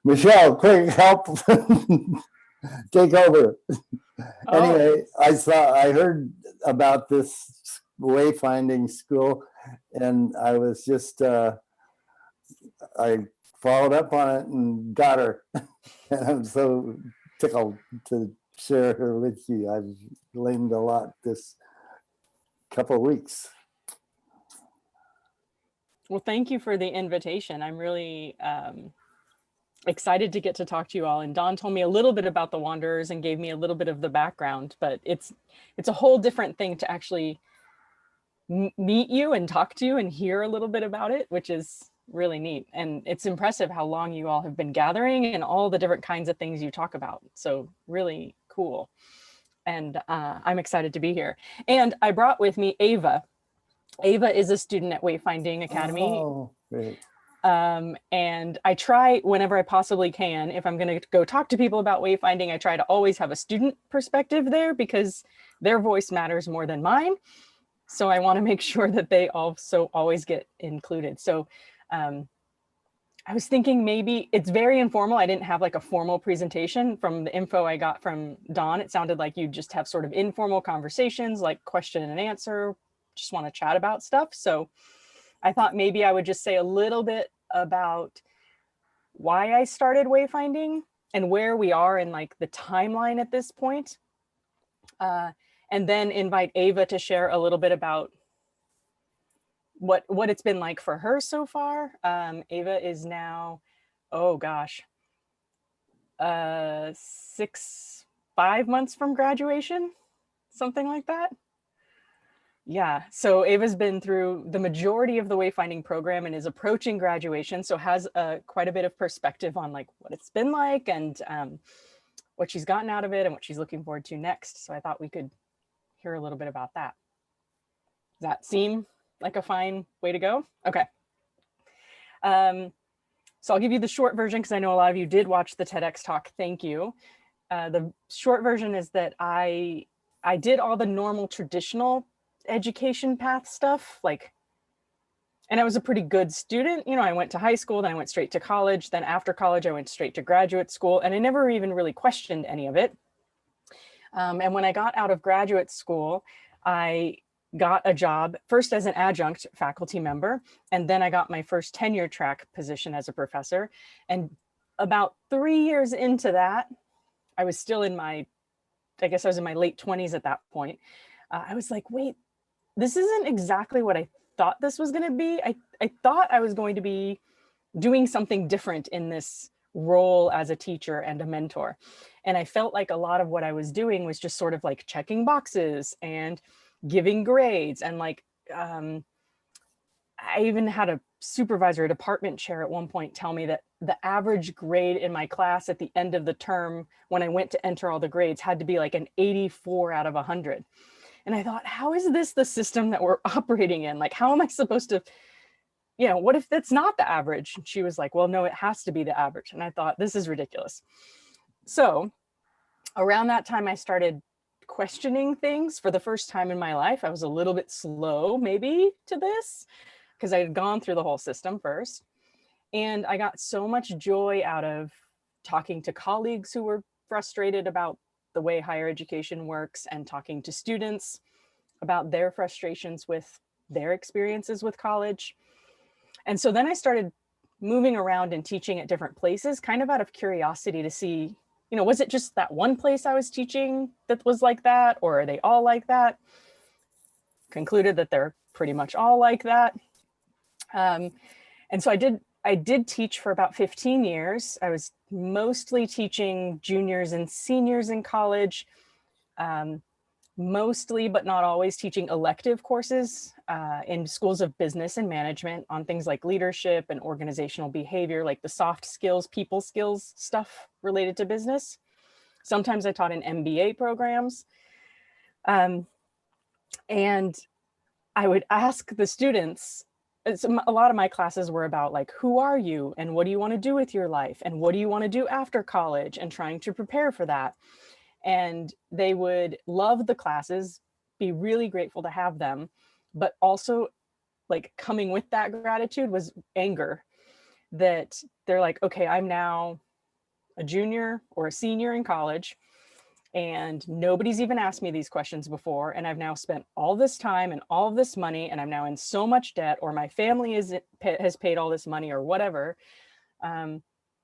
Michelle, quick help. Take over. Anyway, I heard about this wayfinding school, and I was just I followed up on it and got her. And I'm so tickled to share her with you. I've learned a lot this couple of weeks. Well, thank you for the invitation. I'm really excited to get to talk to you all. And Don told me a little bit about the Wanderers and gave me a little bit of the background, but it's a whole different thing to actually meet you and talk to you and hear a little bit about it, which is really neat. And it's impressive how long you all have been gathering and all the different kinds of things you talk about. So really cool. And I'm excited to be here. And I brought with me Ava. Ava is a student at Wayfinding Academy. Oh, great. And I try whenever I possibly can, if I'm going to go talk to people about wayfinding, I try to always have a student perspective there because their voice matters more than mine. So I want to make sure that they also always get included. So I was thinking maybe it's very informal. I didn't have like a formal presentation. From the info I got from Dawn, it sounded like you just have sort of informal conversations, like question and answer, just want to chat about stuff. So I thought maybe I would just say a little bit about why I started wayfinding and where we are in like the timeline at this point. And then invite Ava to share a little bit about what it's been like for her so far. Ava is now, oh gosh, 5 months from graduation, something like that. Yeah, so Ava's been through the majority of the wayfinding program and is approaching graduation, so has quite a bit of perspective on like what it's been like and what she's gotten out of it and what she's looking forward to next. So I thought we could hear a little bit about that. Does that seem like a fine way to go? Okay. So I'll give you the short version because I know a lot of you did watch the TEDx talk. Thank you. The short version is that I did all the normal traditional education path stuff, and I was a pretty good student. You know, I went to high school, then I went straight to college. Then after college, I went straight to graduate school, and I never even really questioned any of it. And when I got out of graduate school, I got a job first as an adjunct faculty member, and then I got my first tenure track position as a professor. And about 3 years into that, I was still in my, I guess I was in my late 20s at that point. I was like, wait, this isn't exactly what I thought this was going to be. I thought I was going to be doing something different in this role as a teacher and a mentor. And I felt like a lot of what I was doing was just sort of like checking boxes and giving grades. And like, I even had a supervisor, a department chair at one point tell me that the average grade in my class at the end of the term, when I went to enter all the grades, had to be like an 84 out of 100. And I thought, how is this the system that we're operating in? Like, how am I supposed to, you know, what if that's not the average? And she was like, well, no, it has to be the average. And I thought, this is ridiculous. So around that time, I started questioning things for the first time in my life. I was a little bit slow maybe to this because I had gone through the whole system first. And I got so much joy out of talking to colleagues who were frustrated about the way higher education works and talking to students about their frustrations with their experiences with college. And so then I started moving around and teaching at different places, kind of out of curiosity to see, you know, was it just that one place I was teaching that was like that, or are they all like that? Concluded that they're pretty much all like that. And so I did teach for about 15 years. I was mostly teaching juniors and seniors in college, mostly, but not always, teaching elective courses in schools of business and management on things like leadership and organizational behavior, like the soft skills, people skills stuff related to business. Sometimes I taught in MBA programs. And I would ask the students, a lot of my classes were about like, who are you and what do you want to do with your life and what do you want to do after college, and trying to prepare for that. And they would love the classes, be really grateful to have them, but also like coming with that gratitude was anger that they're like, okay, I'm now a junior or a senior in college, and nobody's even asked me these questions before. And I've now spent all this time and all this money, and I'm now in so much debt, or my family has paid all this money or whatever. And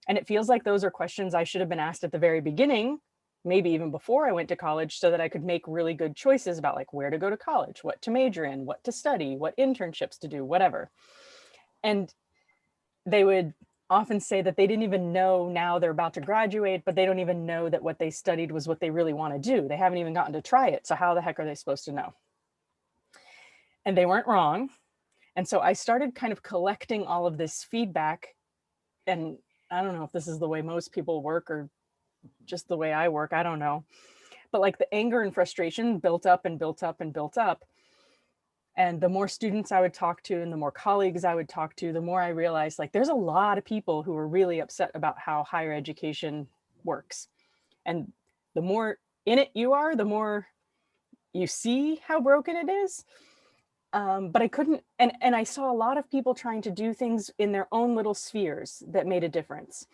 it feels like those are questions I should have been asked at the very beginning, maybe even before I went to college, so that I could make really good choices about like where to go to college, what to major in, what to study, what internships to do, whatever. And they would often say that they didn't even know, now they're about to graduate, but they don't even know that what they studied was what they really want to do. They haven't even gotten to try it. So how the heck are they supposed to know? And they weren't wrong. And so I started kind of collecting all of this feedback. And I don't know if this is the way most people work or just the way I work, I don't know. But like the anger and frustration built up and built up and built up. And the more students I would talk to and the more colleagues I would talk to, the more I realized like there's a lot of people who are really upset about how higher education works. And the more in it you are, the more you see how broken it is. But I couldn't, and I saw a lot of people trying to do things in their own little spheres that made a difference.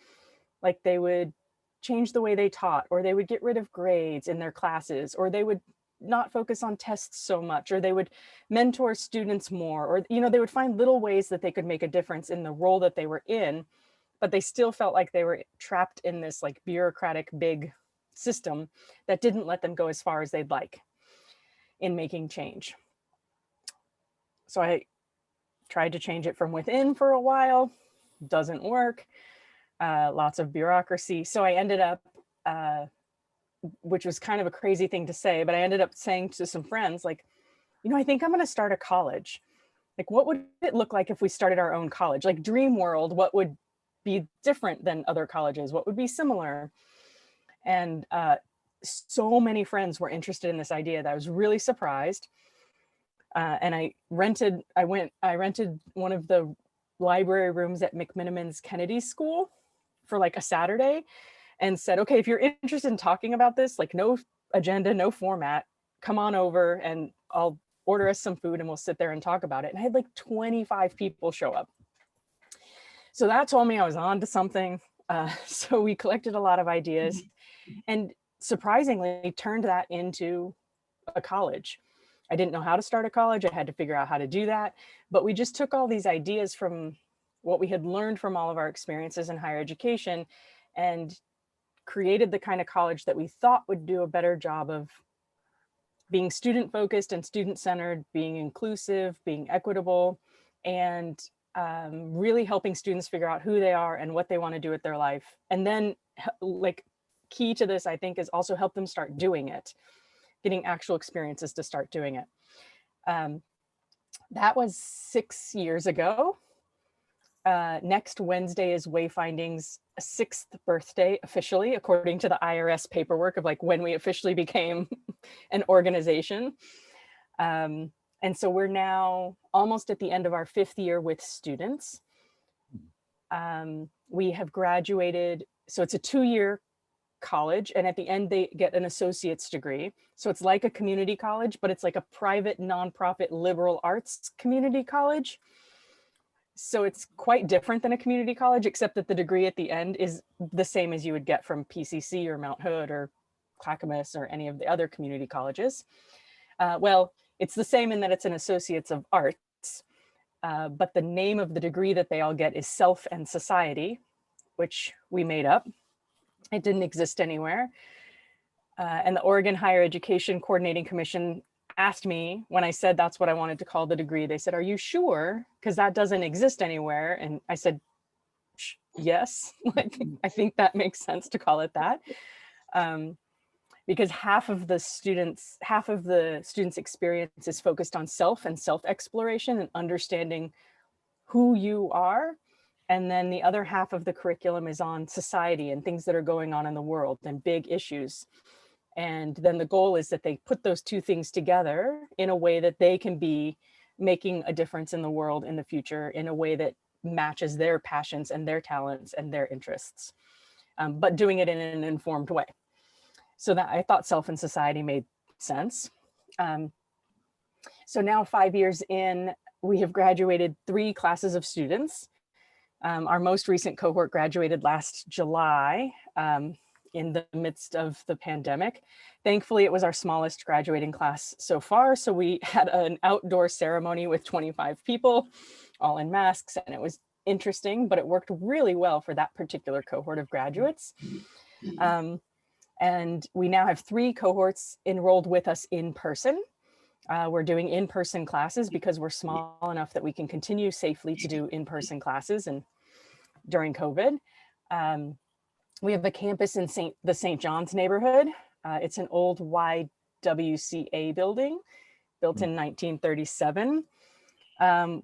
Like they would change the way they taught, or they would get rid of grades in their classes, or they would not focus on tests so much, or they would mentor students more, or they would find little ways that they could make a difference in the role that they were in, but they still felt like they were trapped in this like bureaucratic big system that didn't let them go as far as they'd like in making change. So I tried to change it from within for a while, doesn't work, lots of bureaucracy. So I ended up, which was kind of a crazy thing to say, but I ended up saying to some friends, like, I think I'm going to start a college. Like, what would it look like if we started our own college? Like dream world, what would be different than other colleges? What would be similar? And so many friends were interested in this idea that I was really surprised. And I rented one of the library rooms at McMiniman's Kennedy School for like a Saturday, and said, okay, if you're interested in talking about this, like no agenda, no format, come on over and I'll order us some food and we'll sit there and talk about it. And I had like 25 people show up. So that told me I was on to something. So we collected a lot of ideas and surprisingly turned that into a college. I didn't know how to start a college. I had to figure out how to do that. But we just took all these ideas from what we had learned from all of our experiences in higher education and created the kind of college that we thought would do a better job of being student focused and student centered, being inclusive, being equitable, and really helping students figure out who they are and what they want to do with their life. And then like key to this, I think, is also help them start doing it, getting actual experiences to start doing it. That was 6 years ago. Next Wednesday is Wayfinding's 6th birthday officially, according to the IRS paperwork of like when we officially became an organization. And so we're now almost at the end of our 5th year with students. We have graduated, so it's a 2-year college, and at the end they get an associate's degree. So it's like a community college, but it's like a private nonprofit liberal arts community college. So it's quite different than a community college, except that the degree at the end is the same as you would get from PCC or Mount Hood or Clackamas or any of the other community colleges. Well, it's the same in that it's an Associates of Arts, but the name of the degree that they all get is Self and Society, which we made up. It didn't exist anywhere. And the Oregon Higher Education Coordinating Commission asked me when I said that's what I wanted to call the degree. They said, "Are you sure? Because that doesn't exist anywhere." And I said, yes, like, I think that makes sense to call it that. Because half of the students' experience is focused on self and self-exploration and understanding who you are. And then the other half of the curriculum is on society and things that are going on in the world and big issues. And then the goal is that they put those two things together in a way that they can be making a difference in the world in the future in a way that matches their passions and their talents and their interests, but doing it in an informed way. So that I thought self and society made sense. So now 5 years in, we have graduated 3 classes of students. Our most recent cohort graduated last July in the midst of the pandemic. Thankfully, it was our smallest graduating class so far. So we had an outdoor ceremony with 25 people, all in masks, and it was interesting, but it worked really well for that particular cohort of graduates. And we now have 3 cohorts enrolled with us in person. We're doing in-person classes because we're small enough that we can continue safely to do in-person classes and during COVID. We have a campus in the St. John's neighborhood. It's an old YWCA building built in 1937,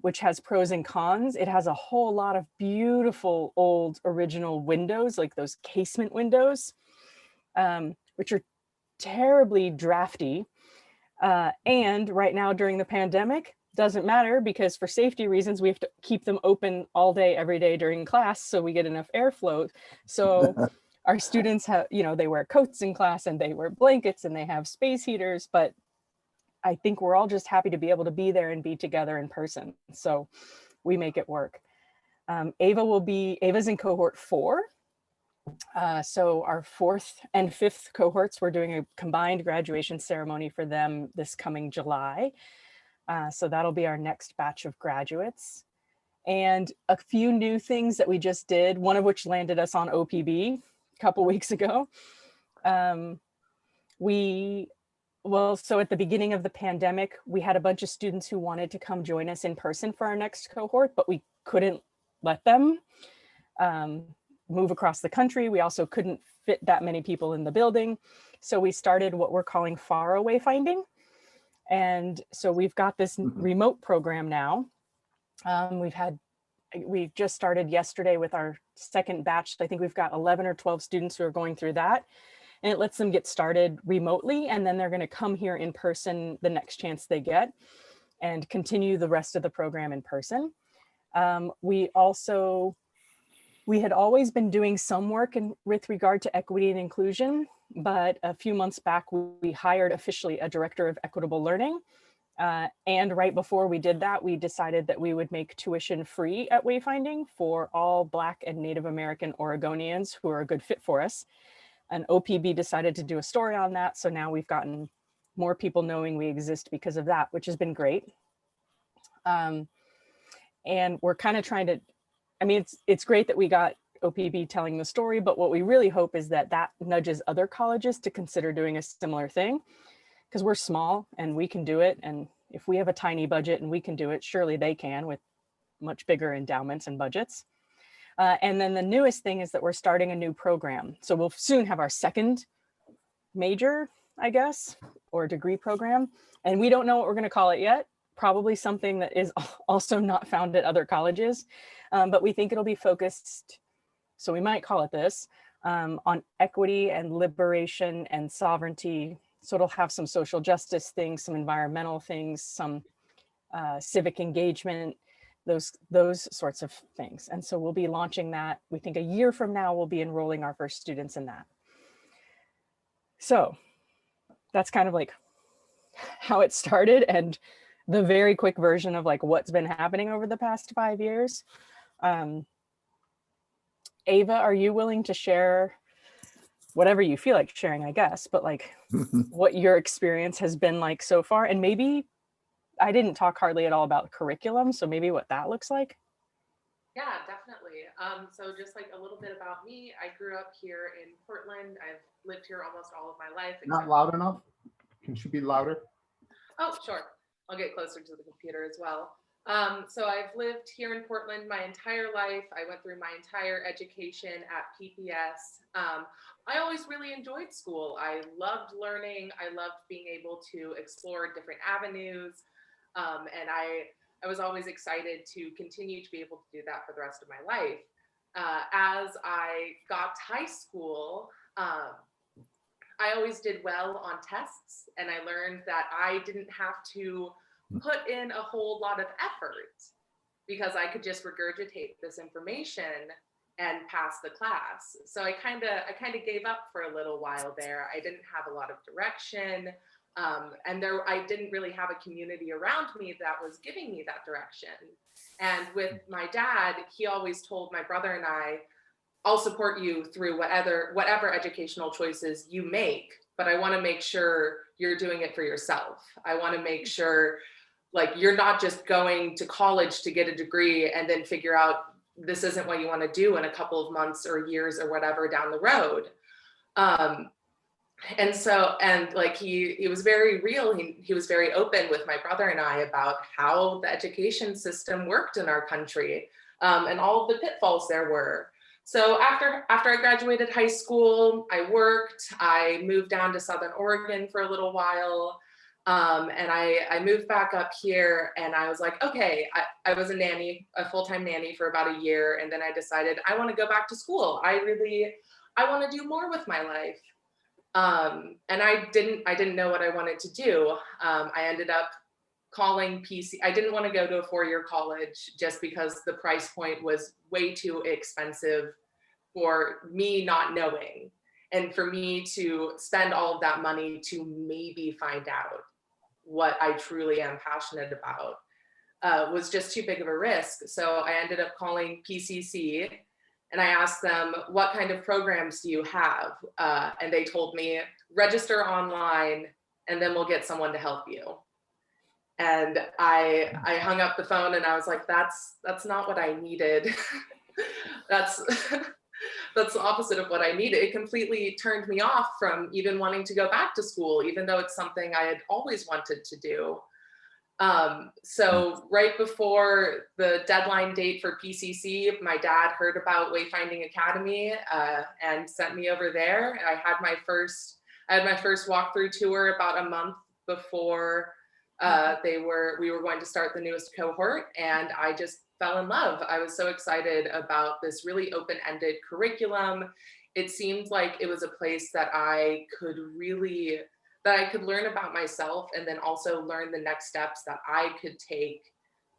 which has pros and cons. It has a whole lot of beautiful old original windows, like those casement windows, which are terribly drafty. And right now during the pandemic, doesn't matter because for safety reasons, we have to keep them open all day, every day during class so we get enough airflow. So our students have, they wear coats in class and they wear blankets and they have space heaters, but I think we're all just happy to be able to be there and be together in person. So we make it work. Ava's in cohort 4. So our 4th and 5th cohorts, we're doing a combined graduation ceremony for them this coming July. So that'll be our next batch of graduates. And a few new things that we just did, one of which landed us on OPB a couple weeks ago. So at the beginning of the pandemic, we had a bunch of students who wanted to come join us in person for our next cohort, but we couldn't let them move across the country. We also couldn't fit that many people in the building. So we started what we're calling far wayfinding. And so we've got this remote program now. We just started yesterday with our second batch. I think we've got 11 or 12 students who are going through that. And it lets them get started remotely. And then they're going to come here in person the next chance they get and continue the rest of the program in person. We had always been doing some work with regard to equity and inclusion, but a few months back, we hired officially a director of equitable learning. And right before we did that, we decided that we would make tuition free at Wayfinding for all Black and Native American Oregonians who are a good fit for us. And OPB decided to do a story on that. So now we've gotten more people knowing we exist because of that, which has been great. And we're kind of trying to, it's great that we got OPB telling the story, but what we really hope is that nudges other colleges to consider doing a similar thing, because we're small and we can do it. And if we have a tiny budget and we can do it, surely they can with much bigger endowments and budgets. And then the newest thing is that we're starting a new program. So we'll soon have our second major, I guess, or degree program. And we don't know what we're going to call it yet. Probably something that is also not found at other colleges, but we think it'll be focused, so we might call it this, on equity and liberation and sovereignty. So it'll have some social justice things, some environmental things, some civic engagement, those sorts of things. And so we'll be launching that. We think a year from now, we'll be enrolling our first students in that. So that's kind of like how it started and the very quick version of like what's been happening over the past 5 years. Ava, are you willing to share whatever you feel like sharing, I guess, but like what your experience has been like so far? And maybe I didn't talk hardly at all about curriculum, so maybe what that looks like. Yeah, definitely. So just like a little bit about me, I grew up here in Portland. I've lived here almost all of my life. Not loud enough? Can she be louder? Oh, sure. I'll get closer to the computer as well. So I've lived here in Portland my entire life. I went through my entire education at PPS. I always really enjoyed school. I loved learning. I loved being able to explore different avenues. And I was always excited to continue to be able to do that for the rest of my life. As I got to high school, I always did well on tests, and I learned that I didn't have to put in a whole lot of effort because I could just regurgitate this information and pass the class. So I kind of gave up for a little while there. I didn't have a lot of direction. And I didn't really have a community around me that was giving me that direction. And with my dad, he always told my brother and I'll support you through whatever educational choices you make, but I want to make sure you're doing it for yourself. I want to make sure like you're not just going to college to get a degree and then figure out this isn't what you want to do in a couple of months or years or whatever down the road. And like he was very real. He was very open with my brother and I about how the education system worked in our country, and all of the pitfalls there were. So after I graduated high school, I worked. I moved down to Southern Oregon for a little while, and I moved back up here. And I was like, okay, I was a full-time nanny for about a year, and then I decided I want to go back to school. I want to do more with my life. And I didn't know what I wanted to do. I ended up calling PC. I didn't want to go to a 4-year college just because the price point was way too expensive for me not knowing. And for me to spend all of that money to maybe find out what I truly am passionate about was just too big of a risk. So I ended up calling PCC. And I asked them, what kind of programs do you have? And they told me, register online, and then we'll get someone to help you. And I hung up the phone and I was like, that's not what I needed. That's the opposite of what I needed. It completely turned me off from even wanting to go back to school, even though it's something I had always wanted to do. So right before the deadline date for PCC, my dad heard about Wayfinding Academy and sent me over there. I had my first walkthrough tour about a month before we were going to start the newest cohort, and I just fell in love. I was so excited about this really open-ended curriculum. It seemed like it was a place that I could learn about myself, and then also learn the next steps that I could take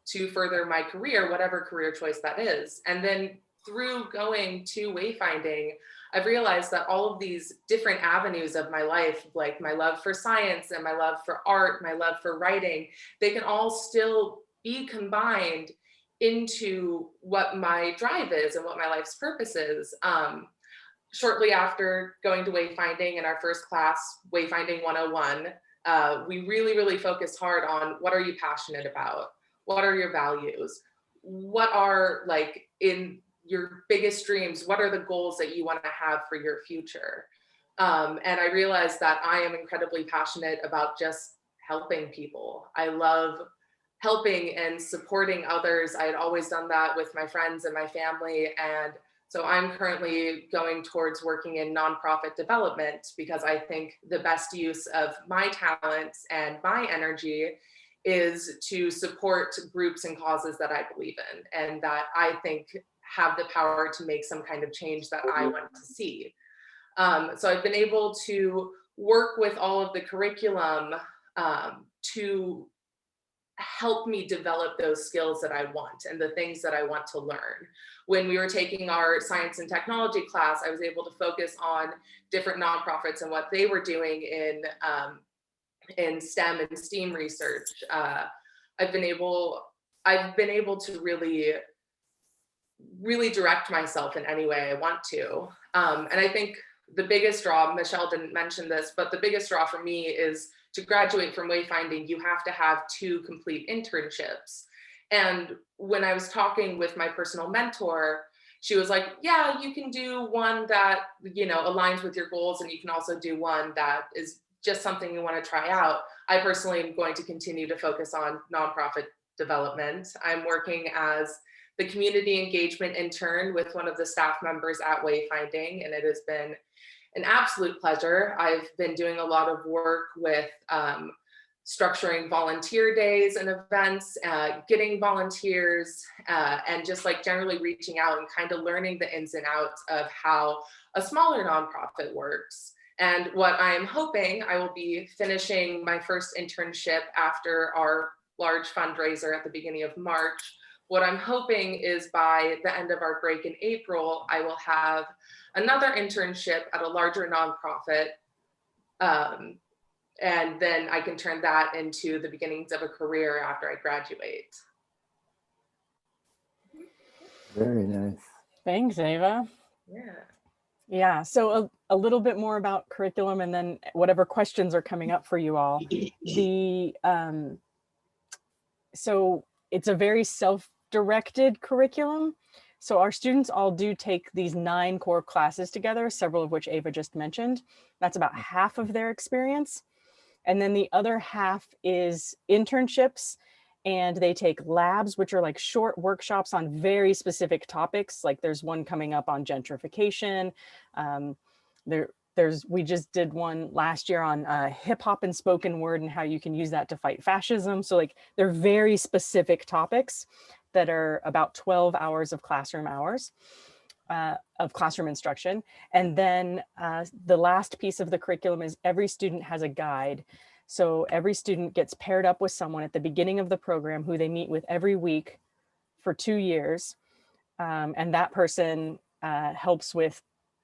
to further my career, whatever career choice that is. And then through going to Wayfinding, I've realized that all of these different avenues of my life, like my love for science and my love for art, my love for writing, they can all still be combined into what my drive is and what my life's purpose is. Shortly after going to Wayfinding in our first class, Wayfinding 101, we really focused hard on what are you passionate about? What are your values? What are, like, in your biggest dreams, what are the goals that you want to have for your future? And I realized that I am incredibly passionate about just helping people. I love helping and supporting others. I had always done that with my friends and my family. And so I'm currently going towards working in nonprofit development because I think the best use of my talents and my energy is to support groups and causes that I believe in and that I think have the power to make some kind of change that I want to see. So I've been able to work with all of the curriculum to help me develop those skills that I want and the things that I want to learn. When we were taking our science and technology class, I was able to focus on different nonprofits and what they were doing in STEM and STEAM research. I've been able to really direct myself in any way I want to. And I think the biggest draw, Michelle didn't mention this, but the biggest draw for me is to graduate from Wayfinding, you have to have 2 complete internships. And when I was talking with my personal mentor, she was like, yeah, you can do one that, aligns with your goals, and you can also do one that is just something you want to try out. I personally am going to continue to focus on nonprofit development. I'm working as the community engagement intern with one of the staff members at Wayfinding, and it has been an absolute pleasure. I've been doing a lot of work with structuring volunteer days and events, getting volunteers, and just like generally reaching out and kind of learning the ins and outs of how a smaller nonprofit works. And what I am hoping, I will be finishing my first internship after our large fundraiser at the beginning of March. What I'm hoping is by the end of our break in April, I will have another internship at a larger nonprofit. and then I can turn that into the beginnings of a career after I graduate. Very nice. Thanks, Ava. Yeah. Yeah, so a little bit more about curriculum, and then whatever questions are coming up for you all. So it's a very self-directed curriculum. So our students all do take these 9 core classes together, several of which Ava just mentioned. That's about half of their experience. And then the other half is internships, and they take labs, which are like short workshops on very specific topics. Like there's one coming up on gentrification. We just did one last year on hip hop and spoken word and how you can use that to fight fascism. So like they're very specific topics that are about 12 hours of classroom hours. Of classroom instruction. And then the last piece of the curriculum is every student has a guide. So every student gets paired up with someone at the beginning of the program who they meet with every week for 2 years. And that person helps with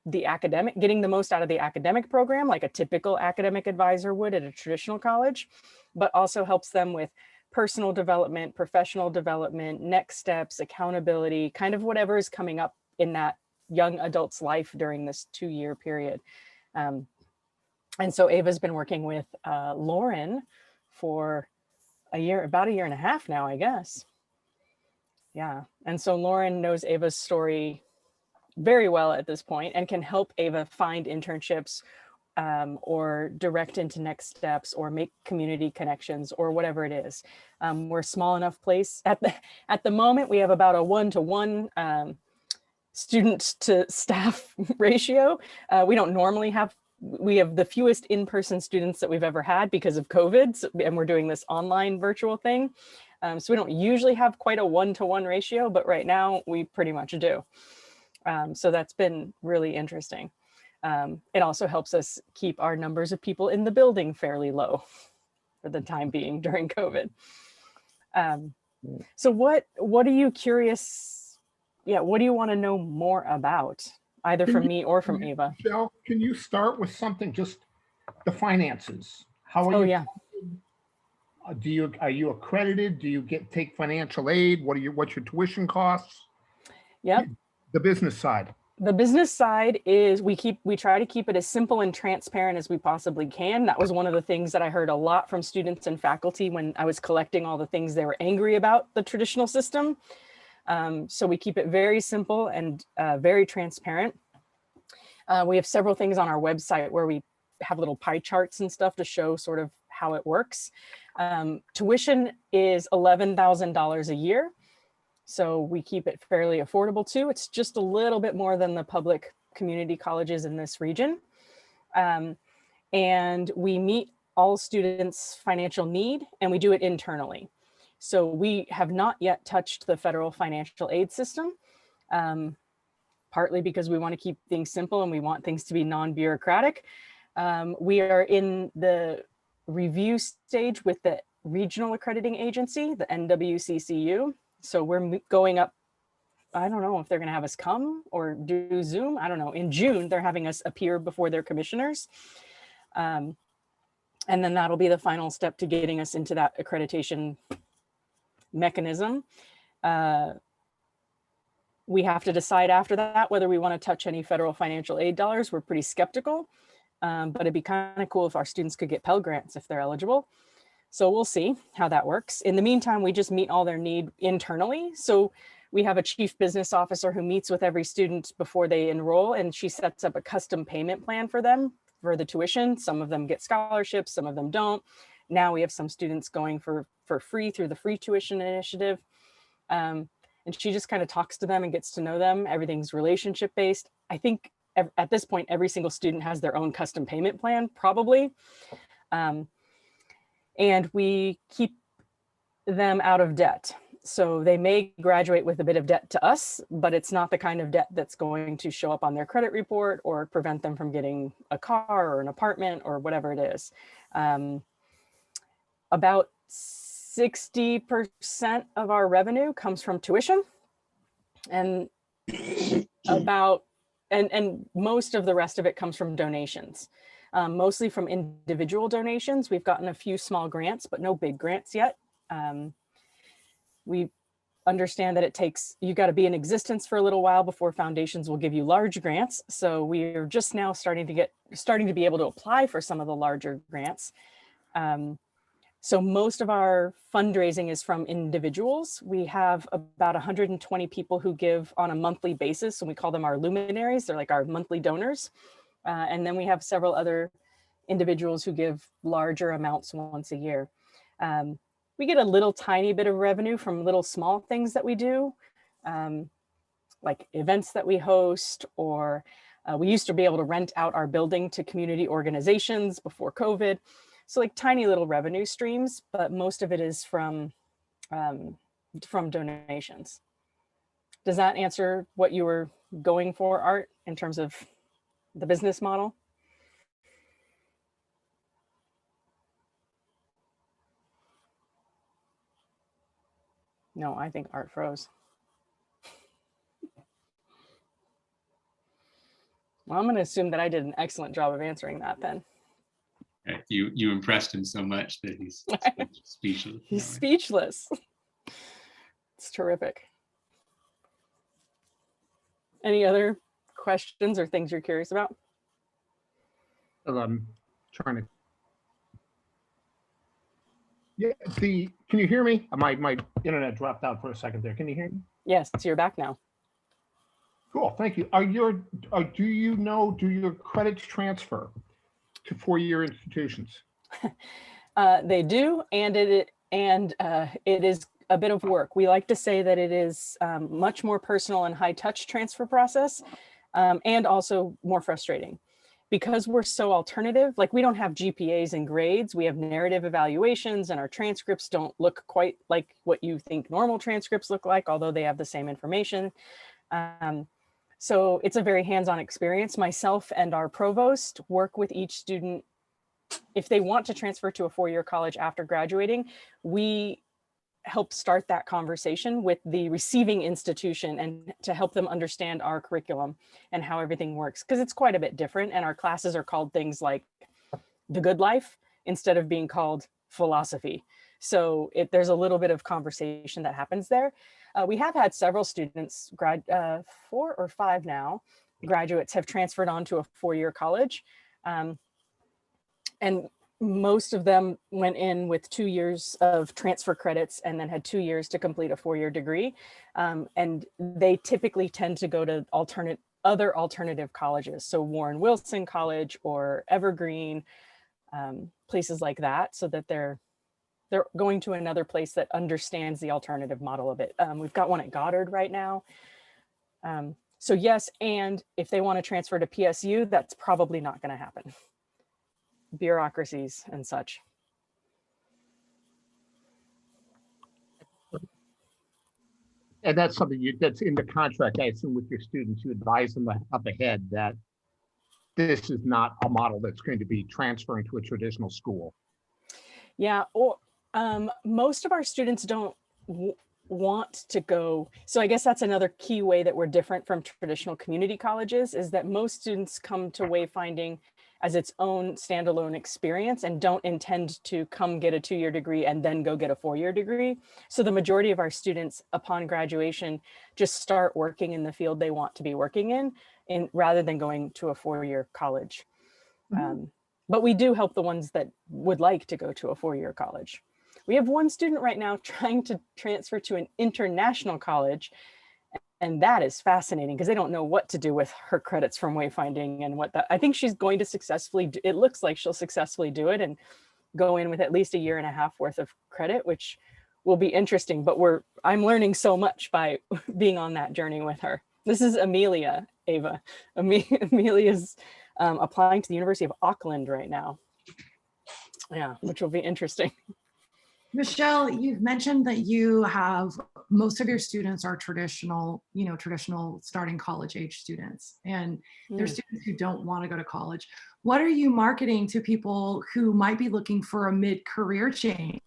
the academic, getting the most out of the academic program, like a typical academic advisor would at a traditional college, but also helps them with personal development, professional development, next steps, accountability, kind of whatever is coming up in that young adult's life during this 2-year period. And so Ava's been working with Lauren for about a year and a half now, I guess. Yeah, and so Lauren knows Ava's story very well at this point and can help Ava find internships or direct into next steps or make community connections or whatever it is. We're a small enough place. At the moment, we have about a 1-to-1 student to staff ratio. We don't normally we have the fewest in-person students that we've ever had because of COVID, and we're doing this online virtual thing. So we don't usually have quite a 1-to-1 ratio, but right now we pretty much do. So that's been really interesting. It also helps us keep our numbers of people in the building fairly low for the time being during COVID. So what are you curious? Yeah, what do you want to know more about, either from me or from Ava? Michelle, can you start with something, just the finances? How are you? Yeah. Are you accredited? Do you take financial aid? What's your tuition costs? Yep. The business side. The business side is we try to keep it as simple and transparent as we possibly can. That was one of the things that I heard a lot from students and faculty when I was collecting all the things they were angry about the traditional system. So we keep it very simple and very transparent. We have several things on our website where we have little pie charts and stuff to show sort of how it works. Tuition is $11,000 a year. So we keep it fairly affordable too. It's just a little bit more than the public community colleges in this region. And we meet all students' financial need, and we do it internally. So we have not yet touched the federal financial aid system, partly because we want to keep things simple and we want things to be non-bureaucratic. We are in the review stage with the regional accrediting agency, the NWCCU. So we're going up, I don't know if they're going to have us come or do Zoom. I don't know. In June, they're having us appear before their commissioners. And then that'll be the final step to getting us into that accreditation mechanism. We have to decide after that whether we want to touch any federal financial aid dollars. We're pretty skeptical, but it'd be kind of cool if our students could get Pell Grants if they're eligible. So we'll see how that works. In the meantime, we just meet all their need internally. So we have a chief business officer who meets with every student before they enroll, and she sets up a custom payment plan for them for the tuition. Some of them get scholarships, some of them don't. Now we have some students going for free through the free tuition initiative. And she just kind of talks to them and gets to know them. Everything's relationship based. I think at this point, every single student has their own custom payment plan, probably. And we keep them out of debt. So they may graduate with a bit of debt to us, but it's not the kind of debt that's going to show up on their credit report or prevent them from getting a car or an apartment or whatever it is. About 60% of our revenue comes from tuition, and and most of the rest of it comes from donations. mostly from individual donations. We've gotten a few small grants, but no big grants yet. We understand that it takes, you got to be in existence for a little while before foundations will give you large grants. So we're just now starting to be able to apply for some of the larger grants. So most of our fundraising is from individuals. We have about 120 people who give on a monthly basis, and we call them our luminaries. They're like our monthly donors. And then we have several other individuals who give larger amounts once a year. We get a little tiny bit of revenue from little small things that we do, like events that we host, or we used to be able to rent out our building to community organizations before COVID. So like tiny little revenue streams, but most of it is from donations. Does that answer what you were going for, Art, in terms of the business model? No, I think Art froze. Well, I'm going to assume that I did an excellent job of answering that then. You impressed him so much that he's speechless. He's speechless. It's terrific. Any other questions or things you're curious about? I'm trying to. Yeah, can you hear me? My internet dropped out for a second there. Can you hear me? Yes, so you're back now. Cool, thank you. Do your credits transfer to four-year institutions? They do, and it is a bit of work. We like to say that it is much more personal and high-touch transfer process, and also more frustrating. Because we're so alternative, like we don't have GPAs and grades, we have narrative evaluations, and our transcripts don't look quite like what you think normal transcripts look like, although they have the same information. So it's a very hands-on experience. Myself and our provost work with each student. If they want to transfer to a four-year college after graduating, we help start that conversation with the receiving institution and to help them understand our curriculum and how everything works, because it's quite a bit different, and our classes are called things like The Good Life instead of being called philosophy. So there's a little bit of conversation that happens there. We have had several students, 4 or 5 now, graduates have transferred on to a four-year college. And most of them went in with 2 years of transfer credits and then had 2 years to complete a four-year degree. And they typically tend to go to other alternative colleges. So Warren Wilson College or Evergreen, places like that, so that they're going to another place that understands the alternative model of it. We've got one at Goddard right now. So yes, and if they want to transfer to PSU, that's probably not going to happen. Bureaucracies and such. And that's something that's in the contract, I assume, with your students. You advise them up ahead that this is not a model that's going to be transferring to a traditional school. Yeah, or most of our students don't want to go. So I guess that's another key way that we're different from traditional community colleges, is that most students come to Wayfinding as its own standalone experience and don't intend to come get a 2-year degree and then go get a 4-year degree. So the majority of our students upon graduation just start working in the field they want to be working in rather than going to a 4-year college. Mm-hmm. But we do help the ones that would like to go to a 4-year college. We have one student right now trying to transfer to an international college, and that is fascinating because they don't know what to do with her credits from Wayfinding and what that. I think she's going to successfully do, it looks like she'll successfully do it and go in with at least 1.5 years worth of credit, which will be interesting. But I'm learning so much by being on that journey with her. This is Amelia, Ava. Amelia's applying to the University of Auckland right now. Yeah, which will be interesting. Michelle, you've mentioned that you have most of your students are traditional starting college age students, and there's students who don't want to go to college. What are you marketing to people who might be looking for a mid-career change,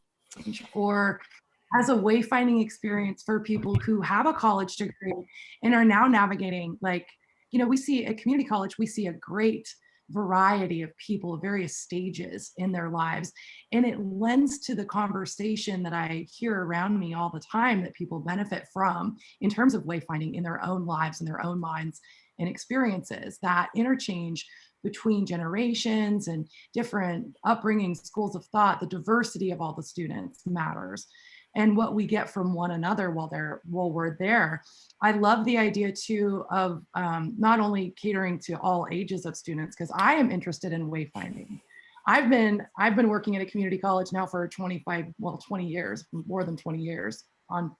or as a wayfinding experience for people who have a college degree and are now navigating, like, we see at community college, we see a great variety of people at various stages in their lives. And it lends to the conversation that I hear around me all the time that people benefit from in terms of wayfinding in their own lives and their own minds and experiences. That interchange between generations and different upbringing, schools of thought, the diversity of all the students matters. And what we get from one another while we're there. I love the idea too of not only catering to all ages of students, because I am interested in wayfinding. I've been working at a community college now for 20 years, more than 20 years on,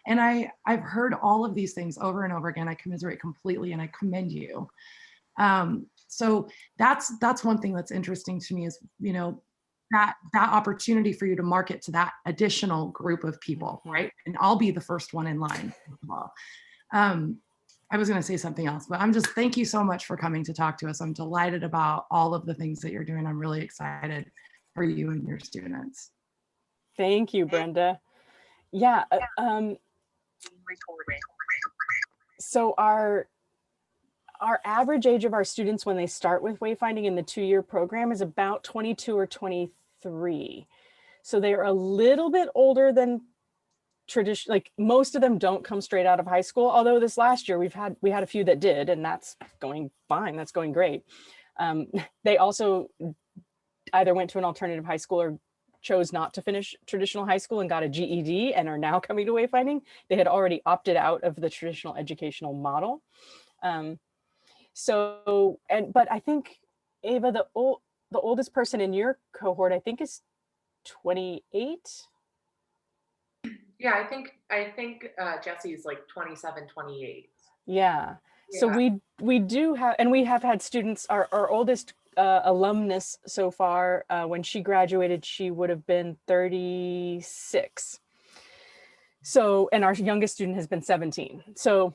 and I've heard all of these things over and over again. I commiserate completely and I commend you. So that's one thing that's interesting to me is, that opportunity for you to market to that additional group of people, right? And I'll be the first one in line. I was going to say something else, but thank you so much for coming to talk to us. I'm delighted about all of the things that you're doing. I'm really excited for you and your students. Thank you, Brenda. Yeah. So our average age of our students when they start with wayfinding in the 2-year program is about 22 or 23. So they're a little bit older than tradition. Like most of them don't come straight out of high school. Although this last year we had a few that did, and that's going fine. That's going great. They also either went to an alternative high school or chose not to finish traditional high school and got a GED and are now coming to wayfinding. They had already opted out of the traditional educational model. But I think, Ava, the oldest person in your cohort, I think is 28. Yeah, I think Jesse's like 27, 28. Yeah. So we do have, and we have had students, our oldest alumnus so far, when she graduated, she would have been 36. So, and our youngest student has been 17. So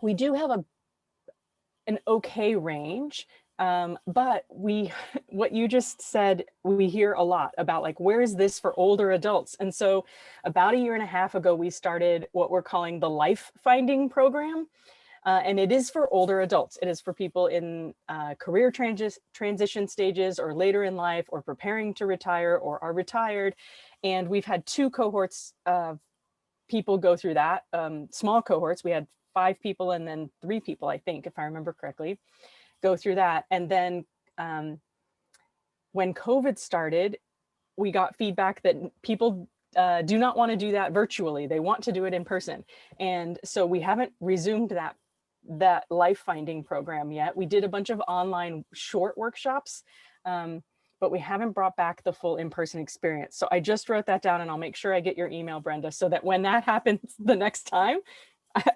we do have an okay range. But what you just said, we hear a lot about like, where is this for older adults? And so about 1.5 years ago, we started what we're calling the Life Finding program. And it is for older adults. It is for people in career transition stages or later in life or preparing to retire or are retired. And we've had 2 cohorts of people go through that, small cohorts. We had 5 people and then 3 people, I think, if I remember correctly, go through that. And then when COVID started, we got feedback that people do not want to do that virtually. They want to do it in person. And so we haven't resumed that life finding program yet. We did a bunch of online short workshops, but we haven't brought back the full in-person experience. So I just wrote that down and I'll make sure I get your email, Brenda, so that when that happens the next time,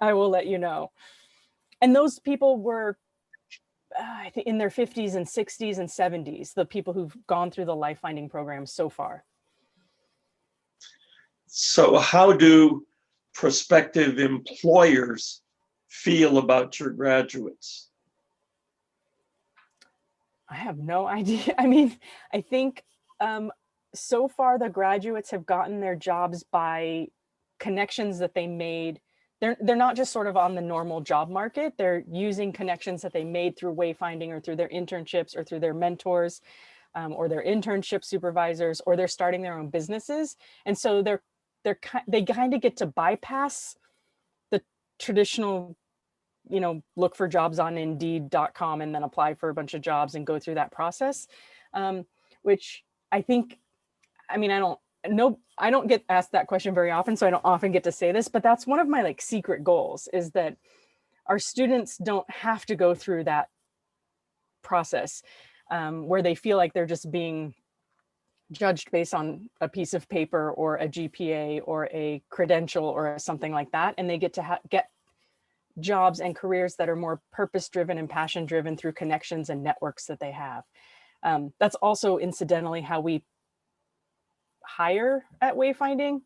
I will let you know. And those people were I think in their 50s and 60s and 70s, the people who've gone through the life finding program so far. So how do prospective employers feel about your graduates? I have no idea. I mean, I think so far the graduates have gotten their jobs by connections that they made. They're not just sort of on the normal job market. They're using connections that they made through wayfinding or through their internships or through their mentors or their internship supervisors, or they're starting their own businesses. And so they kind of get to bypass the traditional, look for jobs on Indeed.com and then apply for a bunch of jobs and go through that process, which I think, I don't get asked that question very often, so I don't often get to say this, but that's one of my secret goals, is that our students don't have to go through that process where they feel like they're just being judged based on a piece of paper or a GPA or a credential or something like that. And they get to get jobs and careers that are more purpose-driven and passion-driven through connections and networks that they have. That's also incidentally how we hire at Wayfinding.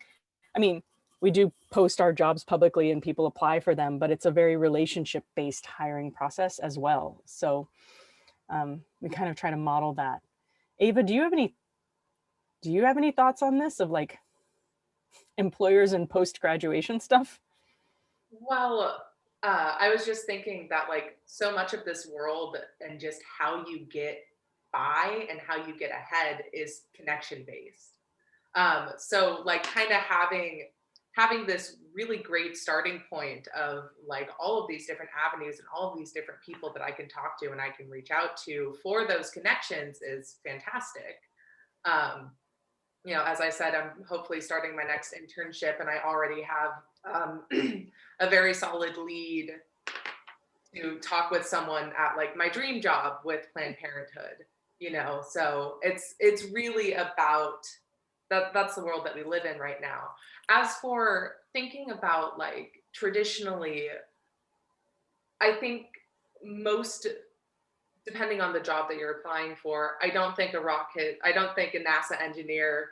I mean, we do post our jobs publicly and people apply for them, but it's a very relationship-based hiring process as well. So we kind of try to model that. Ava, do you have any thoughts on this of employers and post-graduation stuff? Well, I was just thinking that like so much of this world and just how you get by and how you get ahead is connection based. So like kind of having this really great starting point of like all of these different avenues and all of these different people that I can talk to and I can reach out to for those connections is fantastic. You know, as I said, I'm hopefully starting my next internship and I already have a very solid lead to talk with someone at like my dream job with Planned Parenthood, you know, so it's really about that's the world that we live in right now. As for thinking about like traditionally, I think most, depending on the job that you're applying for, I don't think a NASA engineer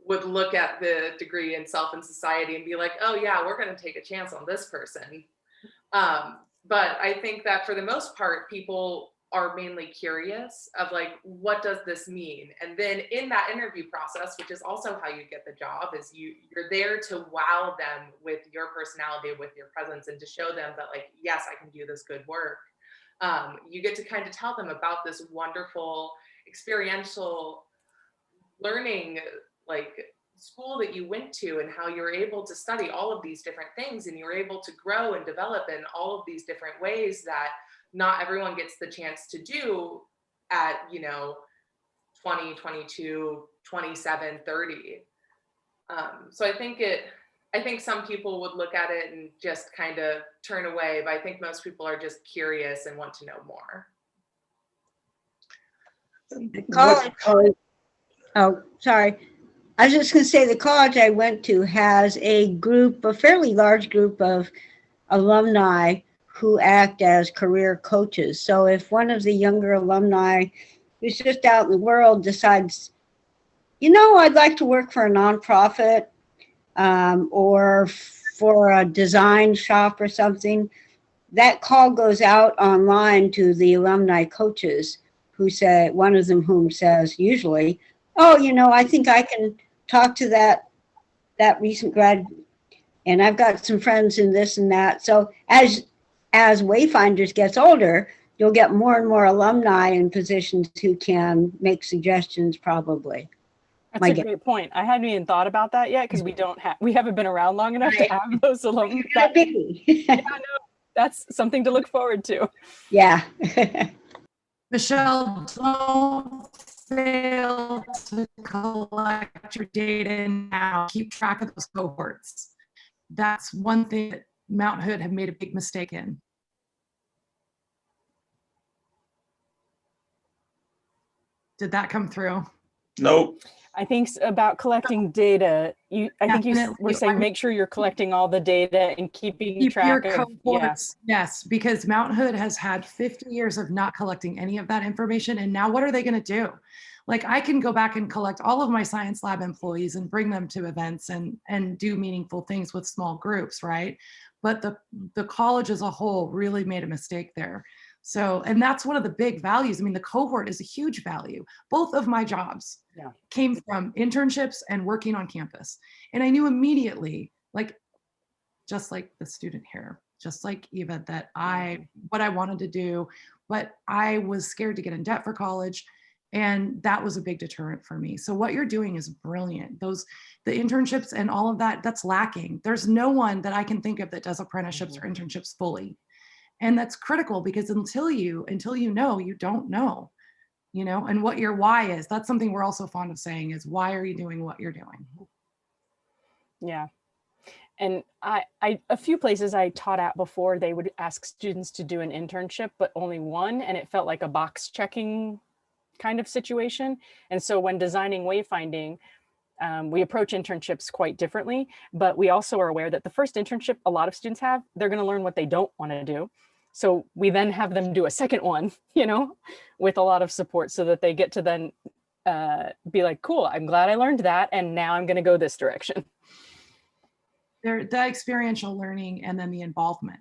would look at the degree in self and society and be like, oh yeah, we're going to take a chance on this person. But I think that for the most part, people are mainly curious of like, what does this mean? And then in that interview process, which is also how you get the job, is you're there to wow them with your personality, with your presence, and to show them that like, yes, I can do this good work. You get to kind of tell them about this wonderful experiential learning like school that you went to and how you're able to study all of these different things and you're able to grow and develop in all of these different ways that not everyone gets the chance to do at, you know, 20, 22, 27, 30. So I think some people would look at it and just kind of turn away, but I think most people are just curious and want to know more. Oh, sorry. I was just going to say the college I went to has a fairly large group of alumni who act as career coaches. So if one of the younger alumni who's just out in the world decides, you know, I'd like to work for a nonprofit or for a design shop or something, that call goes out online to the alumni coaches who say, one of them whom says usually, oh, you know, I think I can talk to that recent grad, and I've got some friends in this and that. So as Wayfinders gets older, you'll get more and more alumni in positions who can make suggestions probably. That's a great point. I hadn't even thought about that yet because we haven't been around long enough to have those alumni. Yeah, no, that's something to look forward to. Yeah. Michelle, don't fail to collect your data now. Keep track of those cohorts. That's one thing that Mount Hood have made a big mistake in. Did that come through? Nope. I think about collecting data. I think you were saying make sure you're collecting all the data and keeping track of cohorts. Yes, because Mount Hood has had 50 years of not collecting any of that information. And now what are they going to do? Like I can go back and collect all of my science lab employees and bring them to events and do meaningful things with small groups, right? But the college as a whole really made a mistake there. So, and that's one of the big values. I mean, the cohort is a huge value. Both of my jobs came from internships and working on campus. And I knew immediately, like, just like the student here, just like Eva, that what I wanted to do, but I was scared to get in debt for college. And that was a big deterrent for me. So what you're doing is brilliant. The internships and all of that, that's lacking. There's no one that I can think of that does apprenticeships or internships fully. And that's critical because until you know, you don't know, you know, and what your why is. That's something we're also fond of saying is, why are you doing what you're doing? Yeah. And a few places I taught at before, they would ask students to do an internship, but only one. And it felt like a box checking kind of situation. And so when designing Wayfinding, we approach internships quite differently, but we also are aware that the first internship a lot of students have, they're going to learn what they don't want to do. So we then have them do a second one, you know, with a lot of support so that they get to then be like, cool, I'm glad I learned that. And now I'm going to go this direction. The experiential learning and then the involvement.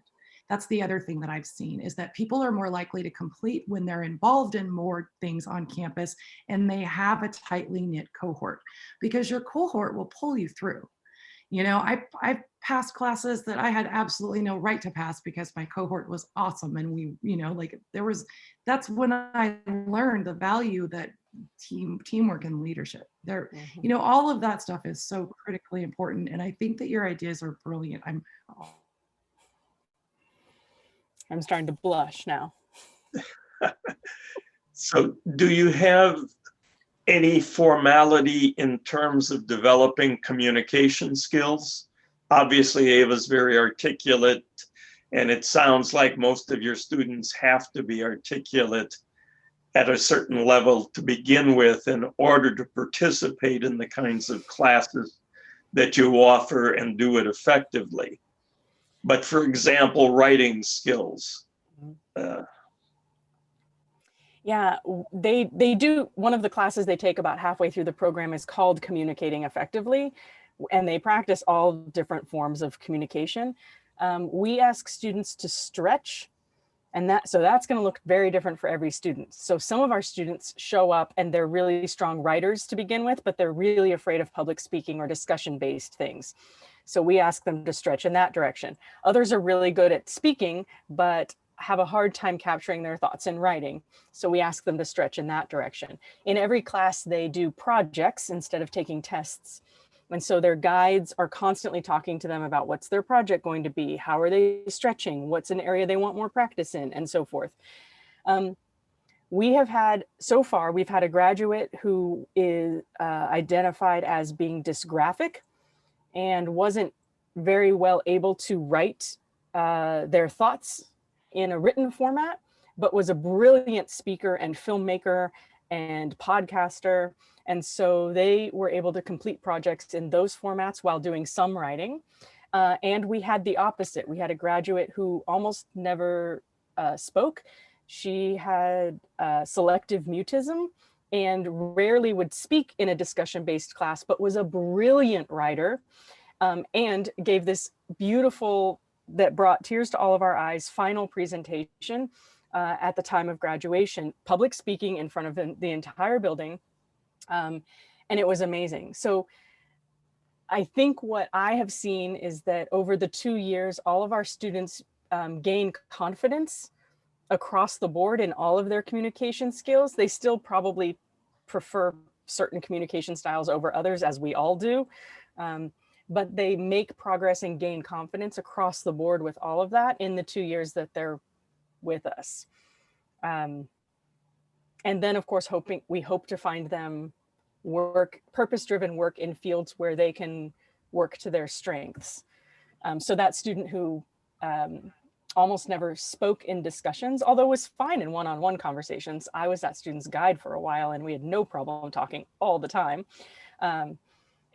That's the other thing that I've seen is that people are more likely to complete when they're involved in more things on campus and they have a tightly knit cohort because your cohort will pull you through. You know, I passed classes that I had absolutely no right to pass because my cohort was awesome. And we, you know, like that's when I learned the value that teamwork and leadership there, you know, all of that stuff is so critically important. And I think that your ideas are brilliant. I'm starting to blush now. So do you have any formality in terms of developing communication skills? Obviously, Ava's very articulate, and it sounds like most of your students have to be articulate at a certain level to begin with in order to participate in the kinds of classes that you offer and do it effectively. But for example, writing skills. Yeah, they do. One of the classes they take about halfway through the program is called Communicating Effectively, and they practice all different forms of communication. We ask students to stretch, and that's going to look very different for every student. So some of our students show up and they're really strong writers to begin with, but they're really afraid of public speaking or discussion-based things. So we ask them to stretch in that direction. Others are really good at speaking, but have a hard time capturing their thoughts in writing. So we ask them to stretch in that direction. In every class, they do projects instead of taking tests. And so their guides are constantly talking to them about what's their project going to be, how are they stretching, what's an area they want more practice in, and so forth. We've had a graduate who is identified as being dysgraphic and wasn't very well able to write their thoughts in a written format, but was a brilliant speaker and filmmaker and podcaster. And so they were able to complete projects in those formats while doing some writing. And we had the opposite. We had a graduate who almost never spoke. She had selective mutism and rarely would speak in a discussion-based class, but was a brilliant writer and gave this beautiful, that brought tears to all of our eyes, final presentation at the time of graduation, public speaking in front of the entire building. And it was amazing. So I think what I have seen is that over the 2 years, all of our students gain confidence across the board in all of their communication skills. They still probably prefer certain communication styles over others, as we all do. But they make progress and gain confidence across the board with all of that in the 2 years that they're with us. And then, of course, we hope to find them purpose-driven work in fields where they can work to their strengths. So that student who almost never spoke in discussions, although was fine in one-on-one conversations. I was that student's guide for a while and we had no problem talking all the time.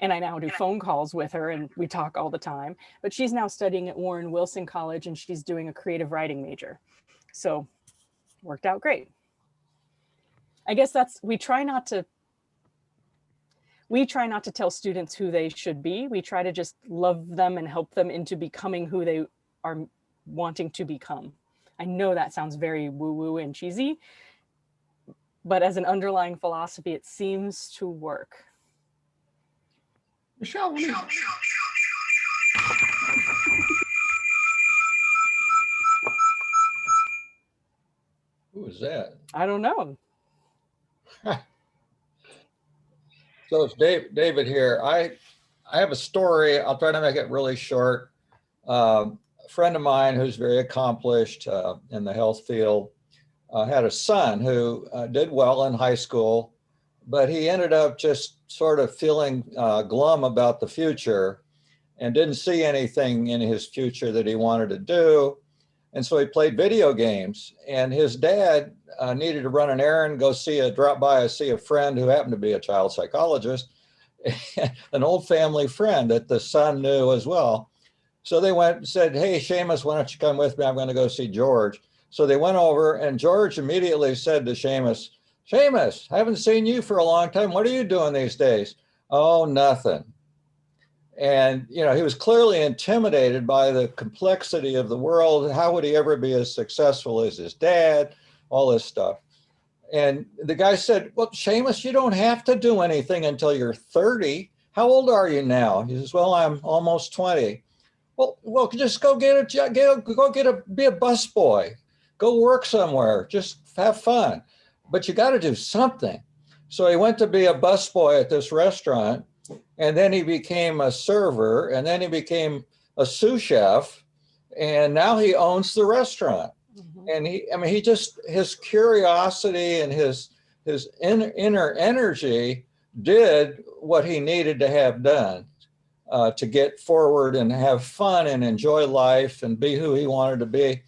And I now do phone calls with her and we talk all the time, but she's now studying at Warren Wilson College and she's doing a creative writing major. So worked out great. I guess we try not to tell students who they should be. We try to just love them and help them into becoming who they are wanting to become. I know that sounds very woo-woo and cheesy, but as an underlying philosophy, it seems to work. Michelle, who is that? I don't know. So it's David here. I have a story. I'll try to make it really short. A friend of mine who's very accomplished in the health field had a son who did well in high school, but he ended up just sort of feeling glum about the future and didn't see anything in his future that he wanted to do. And so he played video games, and his dad needed to run an errand, drop by and see a friend who happened to be a child psychologist, an old family friend that the son knew as well. So they went and said, "Hey, Seamus, why don't you come with me? I'm going to go see George." So they went over, and George immediately said to Seamus, "Seamus, I haven't seen you for a long time. What are you doing these days?" "Oh, nothing." And, he was clearly intimidated by the complexity of the world. How would he ever be as successful as his dad? All this stuff. And the guy said, "Well, Seamus, you don't have to do anything until you're 30. how old are you now? He says, well, I'm almost 20. Well, just go get a job, be a busboy, go work somewhere, just have fun. But you got to do something. So he went to be a busboy at this restaurant, and then he became a server, and then he became a sous chef, and now he owns the restaurant. And his curiosity and his inner energy did what he needed to have done to get forward and have fun and enjoy life and be who he wanted to be.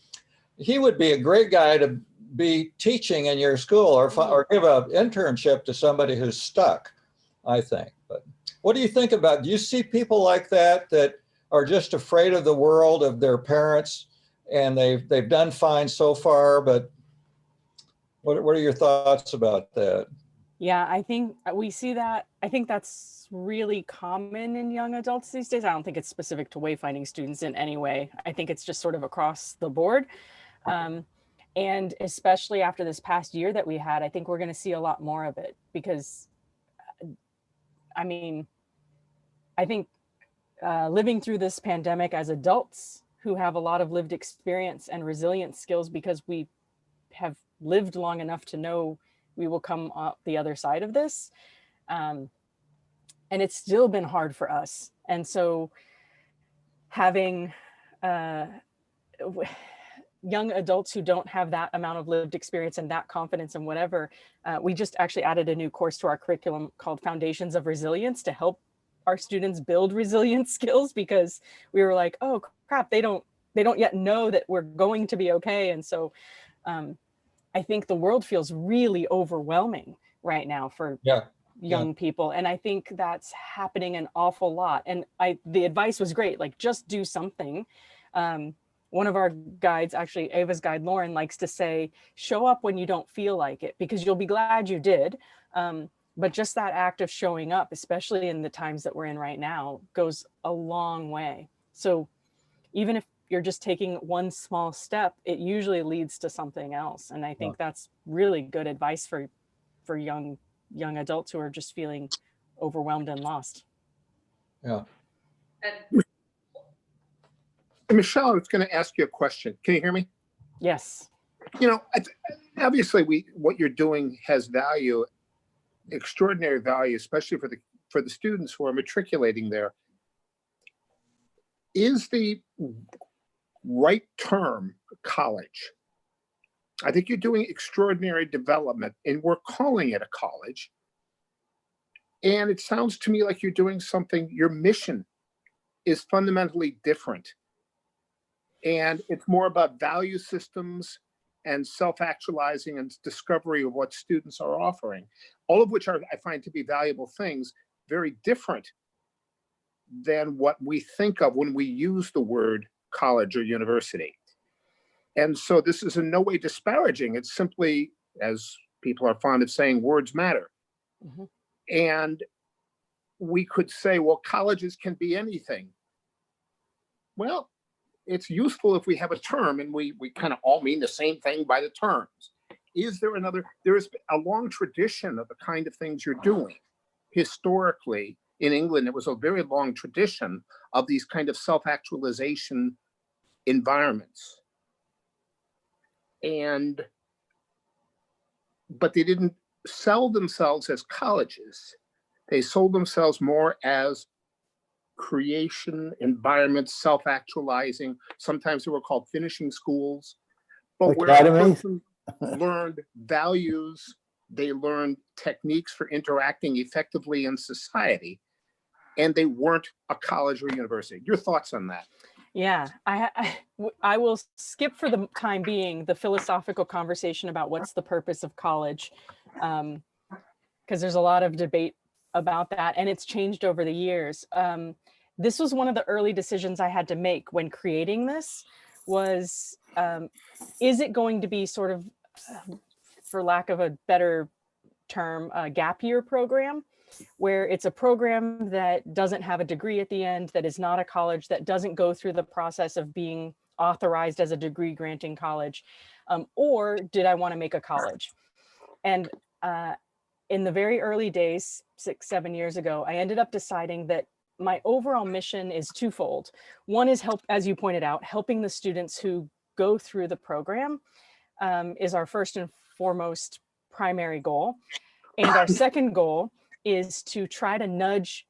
He would be a great guy to be teaching in your school or give an internship to somebody who's stuck, I think. But what do you think about, do you see people like that are just afraid of the world, of their parents, and they've done fine so far, but what are your thoughts about that? Yeah, I think we see that. I think that's really common in young adults these days. I don't think it's specific to wayfinding students in any way. I think it's just sort of across the board. And especially after this past year that we had, I think we're going to see a lot more of it because, I mean, I think living through this pandemic as adults who have a lot of lived experience and resilience skills because we have lived long enough to know we will come up the other side of this. And it's still been hard for us. And so having young adults who don't have that amount of lived experience and that confidence and whatever, we just actually added a new course to our curriculum called Foundations of Resilience to help our students build resilience skills, because we were like, oh crap, they don't yet know that we're going to be okay. And so I think the world feels really overwhelming right now for young people. And I think that's happening an awful lot. And the advice was great, like just do something. One of our guides, actually Ava's guide, Lauren, likes to say, show up when you don't feel like it, because you'll be glad you did. But just that act of showing up, especially in the times that we're in right now, goes a long way. So even if you're just taking one small step, it usually leads to something else. And I think that's really good advice for young adults who are just feeling overwhelmed and lost. And Michelle, I was going to ask you a question. Can you hear me? Yes. You know, obviously what you're doing has value, extraordinary value, especially for the students who are matriculating there. Is the right term college? I think you're doing extraordinary development, and we're calling it a college. And it sounds to me like you're doing something, your mission is fundamentally different. And it's more about value systems and self-actualizing and discovery of what students are offering, all of which I find to be valuable things, very different than what we think of when we use the word college or university. And so this is in no way disparaging. It's simply, as people are fond of saying, words matter. Mm-hmm. And we could say, well, colleges can be anything. Well, it's useful if we have a term and we kind of all mean the same thing by the terms. There is a long tradition of the kind of things you're doing. Historically, in England, it was a very long tradition of these kind of self-actualization environments. But they didn't sell themselves as colleges. They sold themselves more as creation environments, self-actualizing. Sometimes they were called finishing schools. But where a person learned values, they learned techniques for interacting effectively in society, and they weren't a college or university. Your thoughts on that? Yeah, I will skip for the time being the philosophical conversation about what's the purpose of college, because there's a lot of debate about that, and it's changed over the years. This was one of the early decisions I had to make when creating this was, is it going to be sort of, for lack of a better term, a gap year program, where it's a program that doesn't have a degree at the end, that is not a college, that doesn't go through the process of being authorized as a degree granting college, or did I want to make a college? And in the very early days, 6, 7 years ago, I ended up deciding that my overall mission is twofold. One is help, as you pointed out, helping the students who go through the program is our first and foremost primary goal. And our second goal is to try to nudge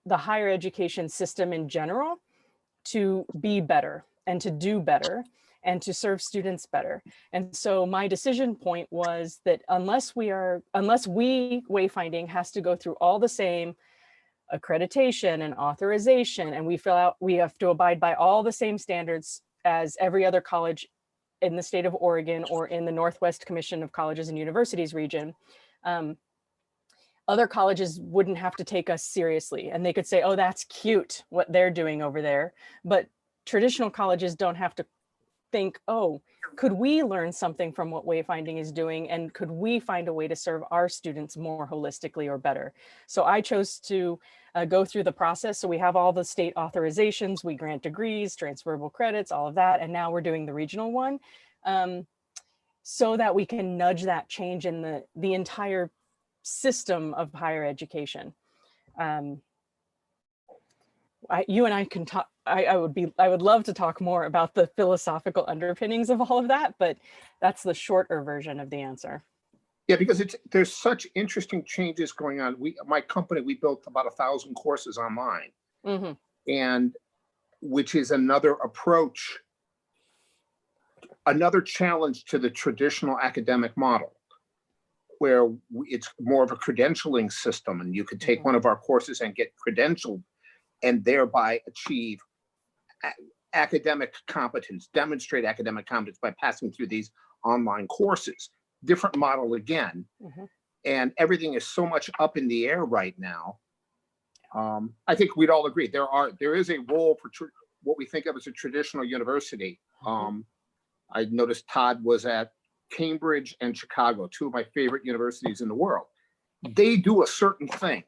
the higher education system in general to be better and to do better and to serve students better. And so my decision point was that unless we, Wayfinding, has to go through all the same accreditation and authorization, and we have to abide by all the same standards as every other college in the state of Oregon or in the Northwest Commission of Colleges and Universities region, other colleges wouldn't have to take us seriously, and they could say, oh, that's cute what they're doing over there. But traditional colleges don't have to think, oh, could we learn something from what Wayfinding is doing? And could we find a way to serve our students more holistically or better? So I chose to go through the process. So we have all the state authorizations, we grant degrees, transferable credits, all of that. And now we're doing the regional one so that we can nudge that change in the entire system of higher education. You and I can talk. I would love to talk more about the philosophical underpinnings of all of that, but that's the shorter version of the answer. Yeah, because there's such interesting changes going on. My company, we built about 1,000 courses online, and which is another approach, another challenge to the traditional academic model, where it's more of a credentialing system, and you could take one of our courses and get credentialed and thereby achieve academic competence, demonstrate academic competence by passing through these online courses. Different model again. And everything is so much up in the air right now. I think we'd all agree there is a role for what we think of as a traditional university. I noticed Todd was at Cambridge and Chicago, two of my favorite universities in the world. They do a certain thing,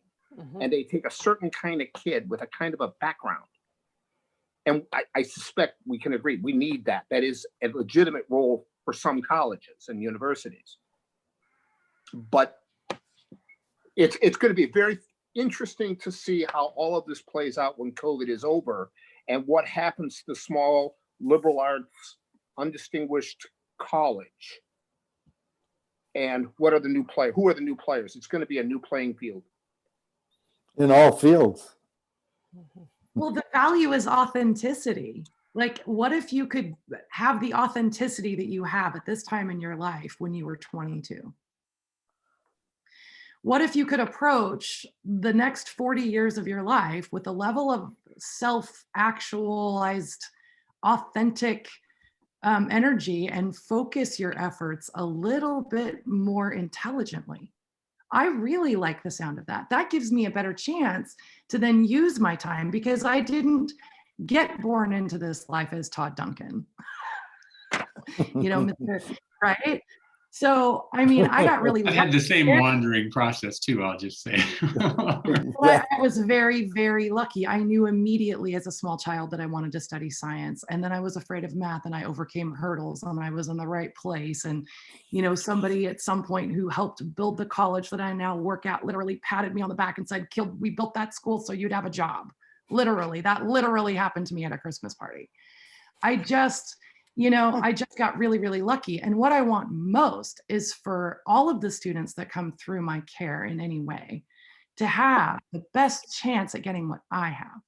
and they take a certain kind of kid with a kind of a background. And I suspect we can agree, we need that. That is a legitimate role for some colleges and universities. But it's going to be very interesting to see how all of this plays out when COVID is over, and what happens to the small liberal arts, undistinguished college. And what are the new players? Who are the new players? It's going to be a new playing field. In all fields. Well, the value is authenticity. Like, what if you could have the authenticity that you have at this time in your life when you were 22? What if you could approach the next 40 years of your life with a level of self-actualized, authentic energy and focus your efforts a little bit more intelligently? I really like the sound of that. That gives me a better chance to then use my time, because I didn't get born into this life as Todd Duncan, right? So, I mean, I got really I had the same wandering process too, I'll just say. I was very, very lucky. I knew immediately as a small child that I wanted to study science. And then I was afraid of math, and I overcame hurdles, and I was in the right place. And, somebody at some point who helped build the college that I now work at literally patted me on the back and said, we built that school so you'd have a job. Literally, that literally happened to me at a Christmas party. I just got really, really lucky. And what I want most is for all of the students that come through my care in any way to have the best chance at getting what I have.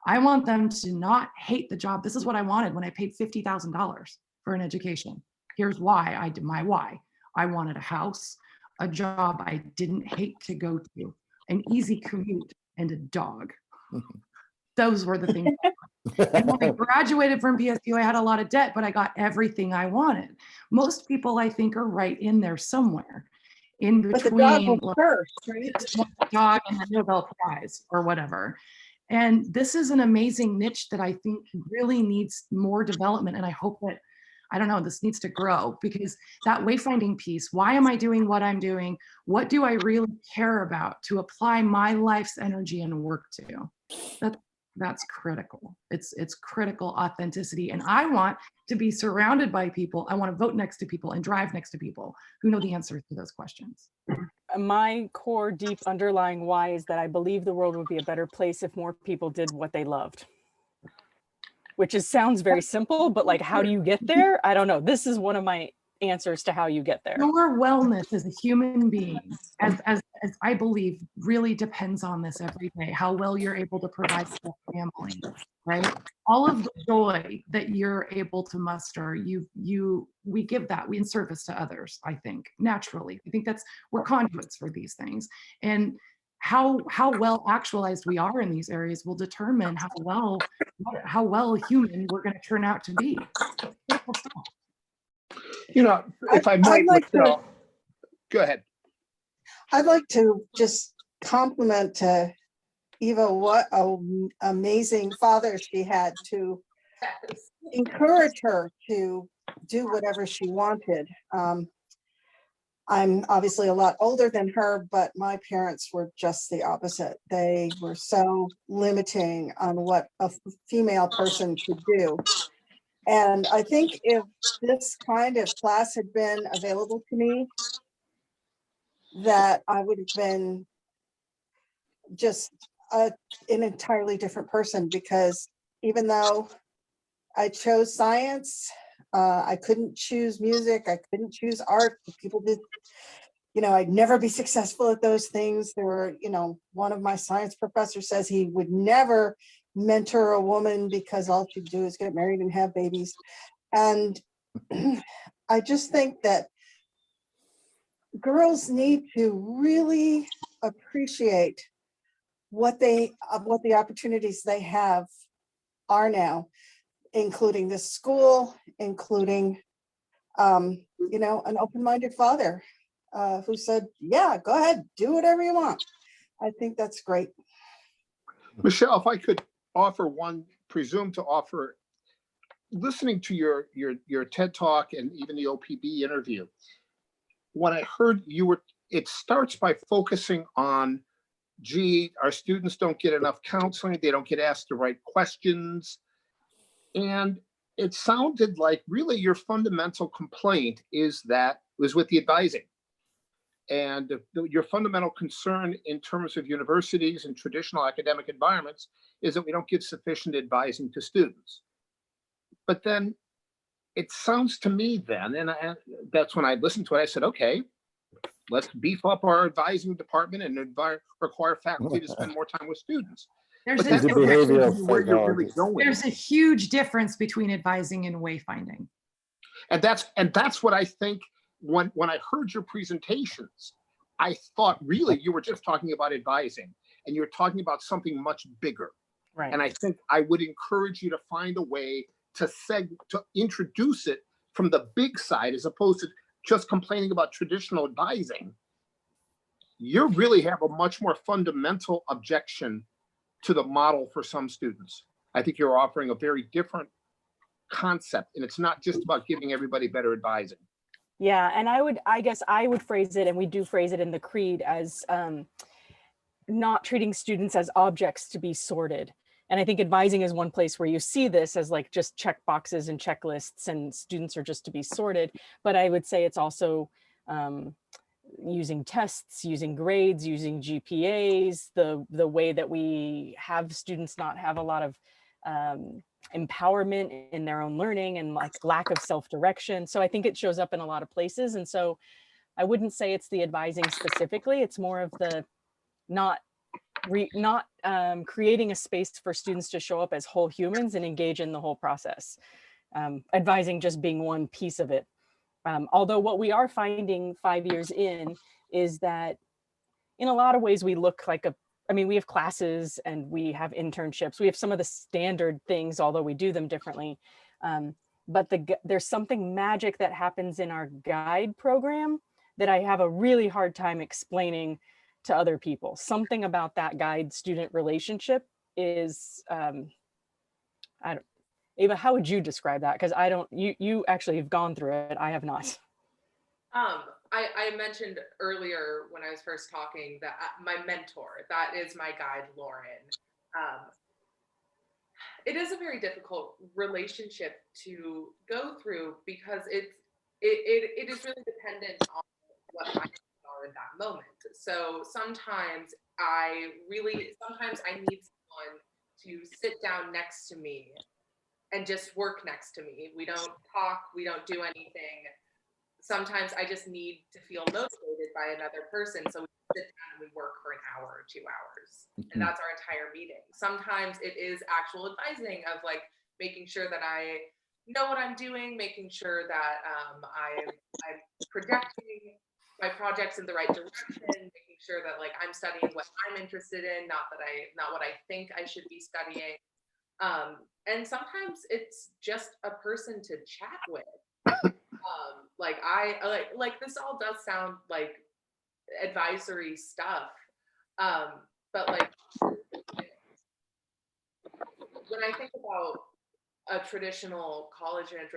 I want them to not hate the job. This is what I wanted when I paid $50,000 for an education. Here's why I did my why. I wanted a house, a job I didn't hate to go to, an easy commute, and a dog. Those were the things. And when I graduated from PSU, I had a lot of debt, but I got everything I wanted. Most people, I think, are right in there somewhere, in between the dog and the Nobel Prize or whatever. And this is an amazing niche that I think really needs more development. And I hope that, this needs to grow, because that wayfinding piece, why am I doing what I'm doing? What do I really care about to apply my life's energy and work to? That's critical. It's critical authenticity. And I want to be surrounded by people. I want to vote next to people and drive next to people who know the answers to those questions. my core deep underlying why is that I believe the world would be a better place if more people did what they loved. Which sounds very simple, but like, how do you get there? I don't know. This is one of my answers to how you get there. Your wellness as a human being, as I believe, really depends on this every day, how well you're able to provide for your family, right? All of the joy that you're able to muster, we give that, we in service to others, I think, naturally. I think we're conduits for these things. And how well actualized we are in these areas will determine how well human we're going to turn out to be. It's critical stuff. You know, if I might, Michelle, go ahead. I'd like to just compliment Eva, what an amazing father she had to encourage her to do whatever she wanted. I'm obviously a lot older than her, but my parents were just the opposite. They were so limiting on what a female person could do. And I think if this kind of class had been available to me, that I would have been just an entirely different person, because even though I chose science, I couldn't choose music, I couldn't choose art. People did, I'd never be successful at those things. There were, one of my science professors says he would never mentor a woman because all she'd do is get married and have babies. And I just think that girls need to really appreciate what the opportunities they have are now, including this school, including, an open-minded father who said, yeah, go ahead, do whatever you want. I think that's great. Michelle, if I could presume to offer, listening to your TED Talk and even the OPB interview, when I heard it starts by focusing on, gee, our students don't get enough counseling, they don't get asked the right questions. And it sounded like really your fundamental complaint was with the advising. And your fundamental concern in terms of universities and traditional academic environments is that we don't give sufficient advising to students. But then it sounds to me then, and that's when I listened to it, I said, okay, let's beef up our advising department and require faculty to spend more time with students. There's a huge difference between advising and wayfinding. And that's what I think when I heard your presentations, I thought really you were just talking about advising and you're talking about something much bigger. Right. And I think I would encourage you to find a way to introduce it from the big side as opposed to just complaining about traditional advising. You really have a much more fundamental objection to the model for some students. I think you're offering a very different concept, and it's not just about giving everybody better advising. Yeah, and I guess I would phrase it, and we do phrase it in the creed, as not treating students as objects to be sorted. And I think advising is one place where you see this as like just check boxes and checklists and students are just to be sorted. But I would say it's also using tests, using grades, using GPAs, the way that we have students not have a lot of empowerment in their own learning and like lack of self-direction. So I think it shows up in a lot of places. And so I wouldn't say it's the advising specifically, it's more of the not creating a space for students to show up as whole humans and engage in the whole process. Advising just being one piece of it. Although what we are finding 5 years in is that in a lot of ways we look like we have classes and we have internships. We have some of the standard things, although we do them differently. But there's something magic that happens in our guide program that I have a really hard time explaining to other people. Something about that guide student relationship is, Ava, how would you describe that? Because you actually have gone through it. I have not. I mentioned earlier when I was first talking that my mentor, that is my guide, Lauren. It is a very difficult relationship to go through because it is really dependent on what my needs are in that moment. So sometimes I need someone to sit down next to me and just work next to me. We don't talk, we don't do anything. Sometimes I just need to feel motivated by another person. So we sit down and we work for an hour or 2 hours. And that's our entire meeting. Sometimes it is actual advising of like making sure that I know what I'm doing, making sure that I'm projecting my projects in the right direction, making sure that like I'm studying what I'm interested in, not what I think I should be studying. And sometimes it's just a person to chat with. Like this all does sound like advisory stuff. But like when I think about a traditional college and a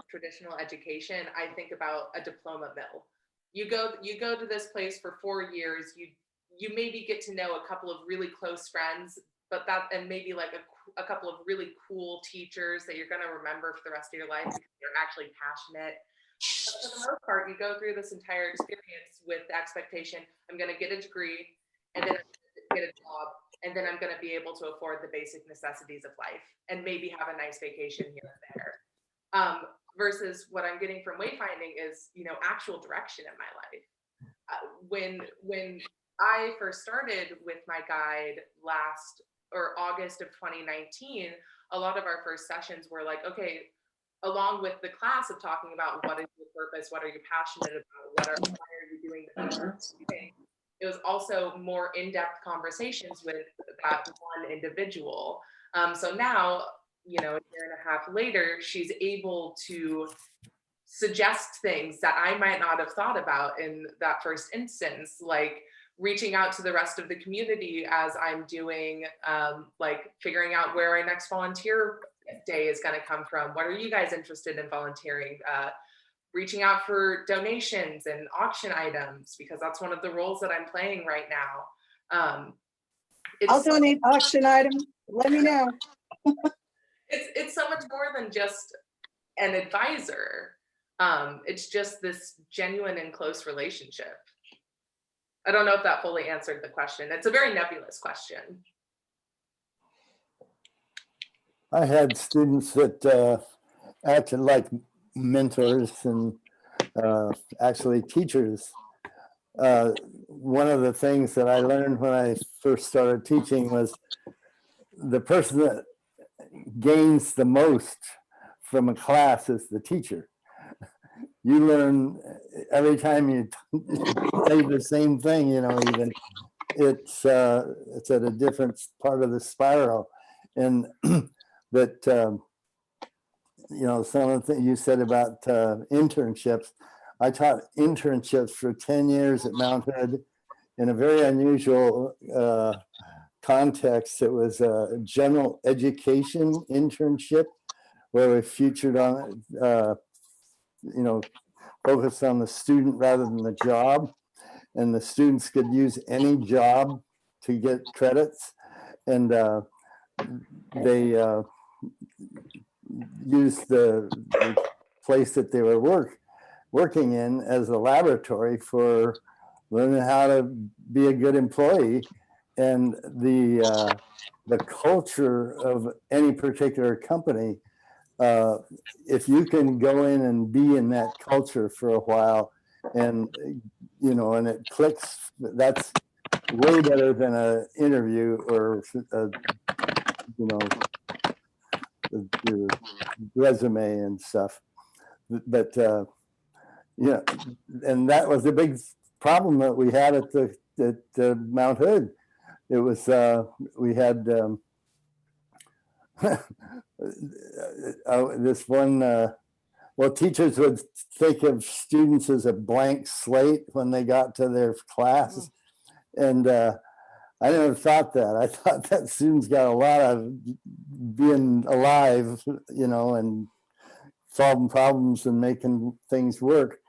traditional education, I think about a diploma mill. You go to this place for 4 years, you maybe get to know a couple of really close friends, and maybe like a couple of really cool teachers that you're going to remember for the rest of your life because they're actually passionate. But for the most part, you go through this entire experience with the expectation, I'm going to get a degree, and then I'm going to get a job, and then I'm going to be able to afford the basic necessities of life and maybe have a nice vacation here and there. Versus what I'm getting from Wayfinding is, actual direction in my life. When I first started with my guide August of 2019, a lot of our first sessions were like, okay, along with the class of talking about what is your purpose, what are you passionate about, why are you doing the things you're doing, it was also more in-depth conversations with that one individual. So now, a year and a half later, she's able to suggest things that I might not have thought about in that first instance, like reaching out to the rest of the community as I'm doing, like figuring out where our next volunteer day is going to come from. What are you guys interested in volunteering? Reaching out for donations and auction items, because that's one of the roles that I'm playing right now. I'll donate auction items. Let me know. It's so much more than just an advisor. It's just this genuine and close relationship. I don't know if that fully answered the question. It's a very nebulous question. I had students that acted like mentors and actually teachers. One of the things that I learned when I first started teaching was the person that gains the most from a class is the teacher. You learn every time you say the same thing, even it's at a different part of the spiral. And that, some of the things you said about internships, I taught internships for 10 years at Mount Hood in a very unusual context. It was a general education internship where we featured on, focused on the student rather than the job. And the students could use any job to get credits. And they used the place that they were working in as a laboratory for learning how to be a good employee. And the culture of any particular company, if you can go in and be in that culture for a while, and and it clicks, that's way better than an interview or your resume and stuff. But and that was a big problem that we had at Mount Hood. It was we had this one. Well, teachers would think of students as a blank slate when they got to their class, and I never thought that. I thought that students got a lot of being alive, and solving problems and making things work.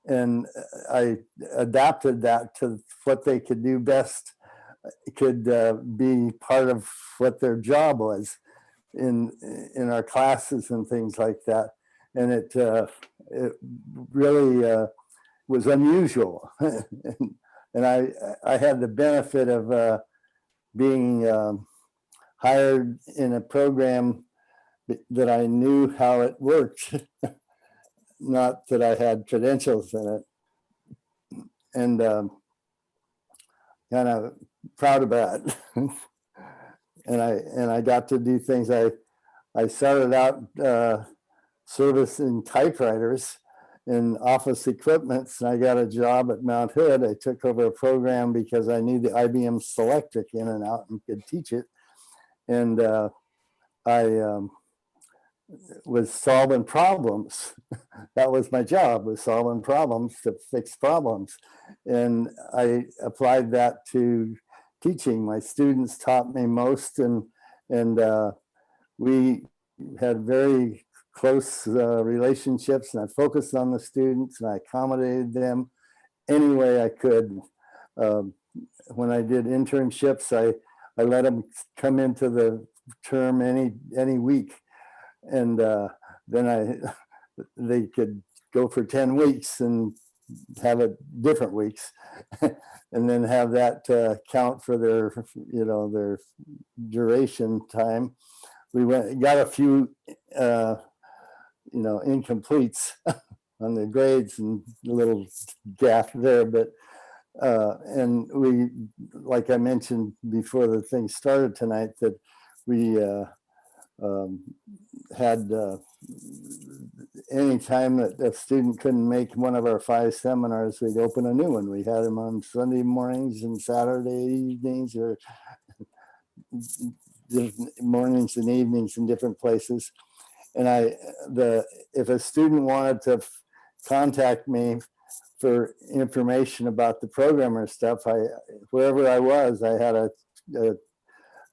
And I adapted that to what they could do best, could be part of what their job was in our classes and things like that. And it really was unusual. and I had the benefit of being hired in a program that I knew how it worked, not that I had credentials in it, and kind of proud of that. and I got to do things. I started out servicing typewriters and office equipments, and I got a job at Mount Hood. I took over a program because I knew the IBM Selectric in and out and could teach it. And I was solving problems. That was my job, was solving problems to fix problems. And I applied that to teaching. My students taught me most, and we had very close relationships, and I focused on the students and I accommodated them any way I could. When I did internships, I let them come into the term any week, and then they could go for 10 weeks and have it different weeks, and then have that count for their their duration time. We got a few incompletes on the grades and a little gap there, but and we, like I mentioned before the thing started tonight, that we had any time that a student couldn't make one of our 5 seminars, we'd open a new one. We had them on Sunday mornings and Saturday evenings, or mornings and evenings in different places. And if a student wanted to contact me for information about the program or stuff, wherever I was, I had a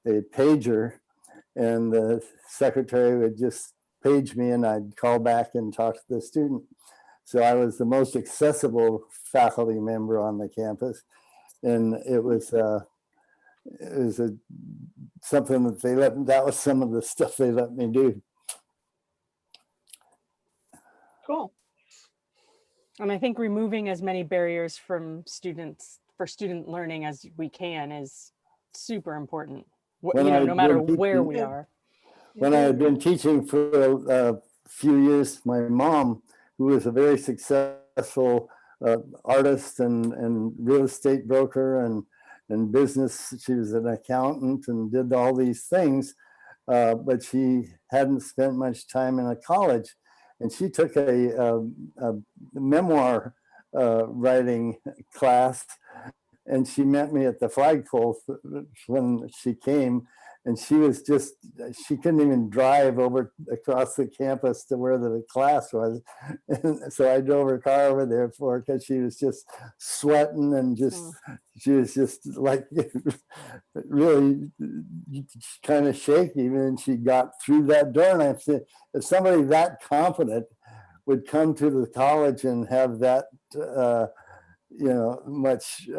pager, and the secretary would just page me and I'd call back and talk to the student. So I was the most accessible faculty member on the campus, and it was something that that was some of the stuff they let me do. Cool. And I think removing as many barriers from students for student learning as we can is super important. No matter where we are. When I had been teaching for a few years, my mom, who was a very successful artist and real estate broker and business, she was an accountant and did all these things, but she hadn't spent much time in a college. And she took a memoir writing class, and she met me at the flagpole when she came, and she couldn't even drive over across the campus to where the class was. And so I drove her car over there for her because she was just sweating and she was just like really kind of shaky. And she got through that door, and I said, if somebody that confident would come to the college and have that, much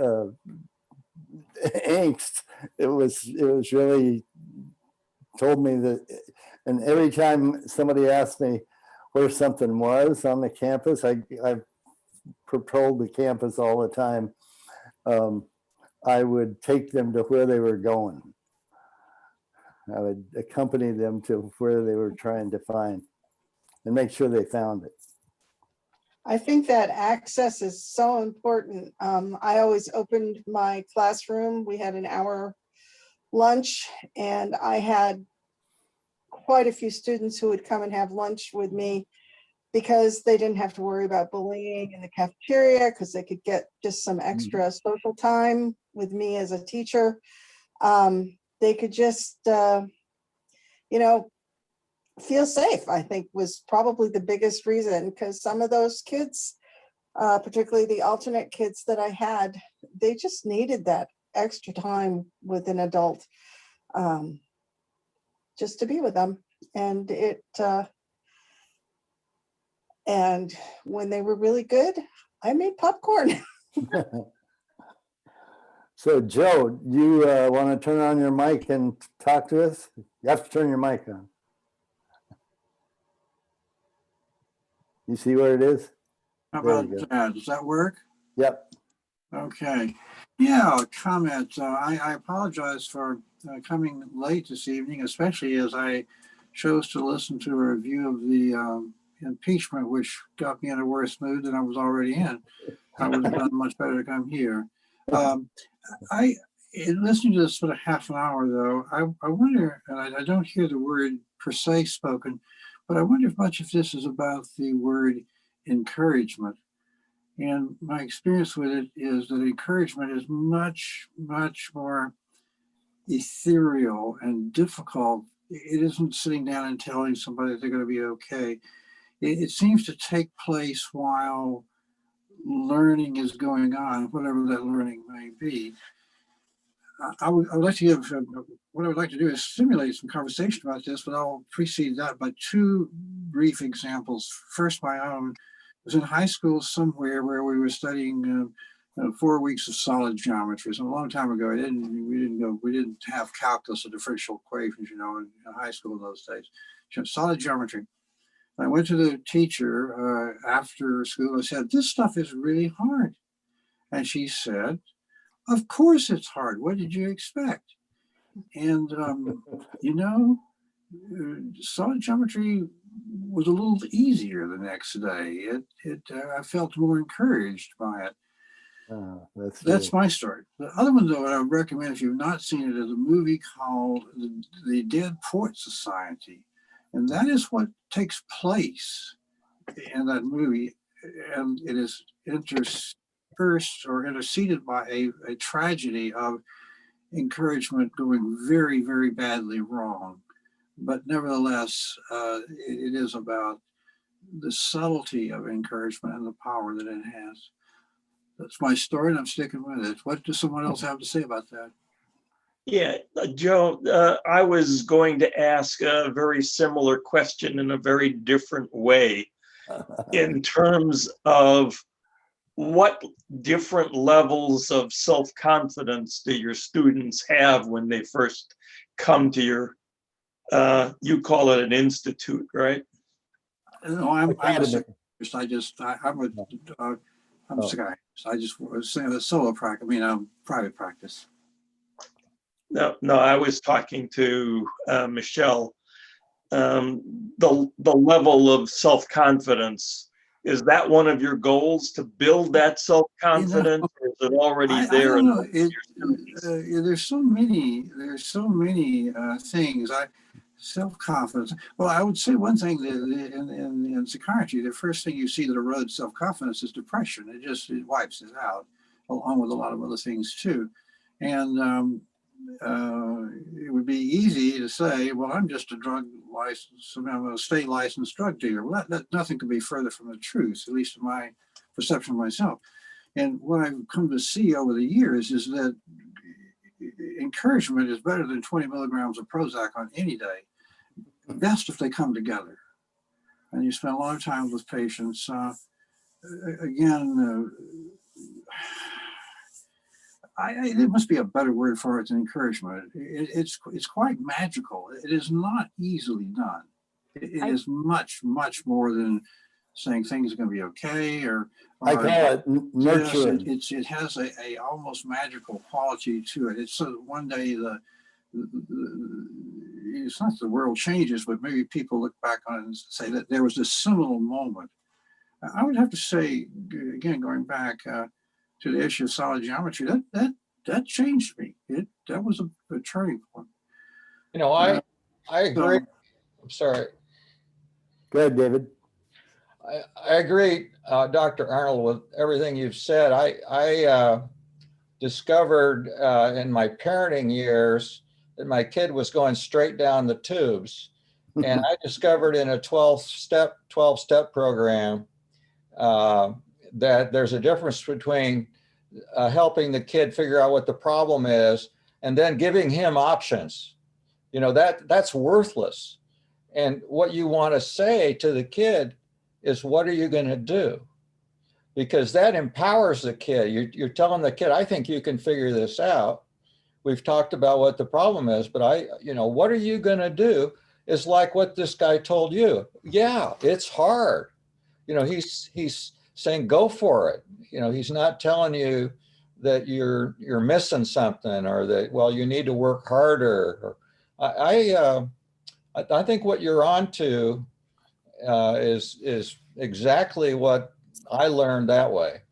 angst, it was really told me that. And every time somebody asked me where something was on the campus, I patrolled the campus all the time. I would take them to where they were going. I would accompany them to where they were trying to find and make sure they found it. I think that access is so important. I always opened my classroom. We had an hour lunch, and I had quite a few students who would come and have lunch with me because they didn't have to worry about bullying in the cafeteria, because they could get just some extra social time with me as a teacher. They could just, feel safe, I think, was probably the biggest reason, because some of those kids, particularly the alternate kids that I had, they just needed that extra time with an adult, just to be with them. And and when they were really good, I made popcorn. So Joe, you want to turn on your mic and talk to us? You have to turn your mic on. You see where it is? How There about you go. that? Does that work? Yep. Okay. Yeah, comment. I apologize for coming late this evening, especially as I chose to listen to a review of the impeachment, which got me in a worse mood than I was already in. I would have done much better to come here. In listening to this for a half an hour, though, I wonder, and I don't hear the word per se spoken, but I wonder if much of this is about the word encouragement. And my experience with it is that encouragement is much, much more ethereal and difficult. It isn't sitting down and telling somebody that they're going to be okay. It seems to take place while learning is going on, whatever that learning may be. I would like to give, what I would like to do is stimulate some conversation about this, but I'll precede that by two brief examples. First, my own. I was in high school somewhere where we were studying 4 weeks of solid geometry. So a long time ago, we didn't have calculus or differential equations, in high school in those days. Solid geometry. I went to the teacher after school and said, "This stuff is really hard." And she said, "Of course it's hard. What did you expect?" And, solid geometry was a little easier the next day. I felt more encouraged by it. That's my story. The other one, though, I would recommend if you've not seen it, is a movie called The Dead Poet Society. And that is what takes place in that movie. And it is interspersed or interceded by a tragedy of encouragement going very, very badly wrong. But nevertheless, it is about the subtlety of encouragement and the power that it has. That's my story, and I'm sticking with it. What does someone else have to say about that? Yeah, Joe, I was going to ask a very similar question in a very different way in terms of what different levels of self-confidence do your students have when they first come to your, you call it an institute, right? No, I'm a psychiatrist. I'm a psychiatrist. I just was saying a solo practice. Private practice. No, I was talking to Michelle. The level of self-confidence, is that one of your goals, to build that self-confidence, or is it already there? I don't know. There's so many things. Self-confidence. Well, I would say one thing that in psychiatry, the first thing you see that erodes self-confidence is depression. It wipes it out, along with a lot of other things too. And it would be easy to say, well, I'm just a drug license, I'm a state licensed drug dealer. Well, nothing could be further from the truth, at least in my perception of myself. And what I've come to see over the years is that encouragement is better than 20 milligrams of Prozac on any day. Best if they come together. And you spend a lot of time with patients. There must be a better word for it than encouragement. It's quite magical. It is not easily done. It is much, much more than saying things are going to be okay, or I call it nurturing. It has a almost magical quality to it. It's so one day it's not the world changes, but maybe people look back on it and say that there was this seminal moment. I would have to say, again, going back to the issue of solid geometry, that changed me. That was a turning point. I agree. I'm sorry. Go ahead, David. I agree, Dr. Arnold, with everything you've said. I discovered in my parenting years that my kid was going straight down the tubes. And I discovered in a 12-step program that there's a difference between helping the kid figure out what the problem is and then giving him options. That's worthless. And what you want to say to the kid is, what are you going to do? Because that empowers the kid. You're telling the kid, I think you can figure this out. We've talked about what the problem is, but what are you going to do? Is like what this guy told you. Yeah, it's hard. He's saying, go for it. He's not telling you that you're missing something, or that, well, you need to work harder. Or I think what you're onto is exactly what I learned that way.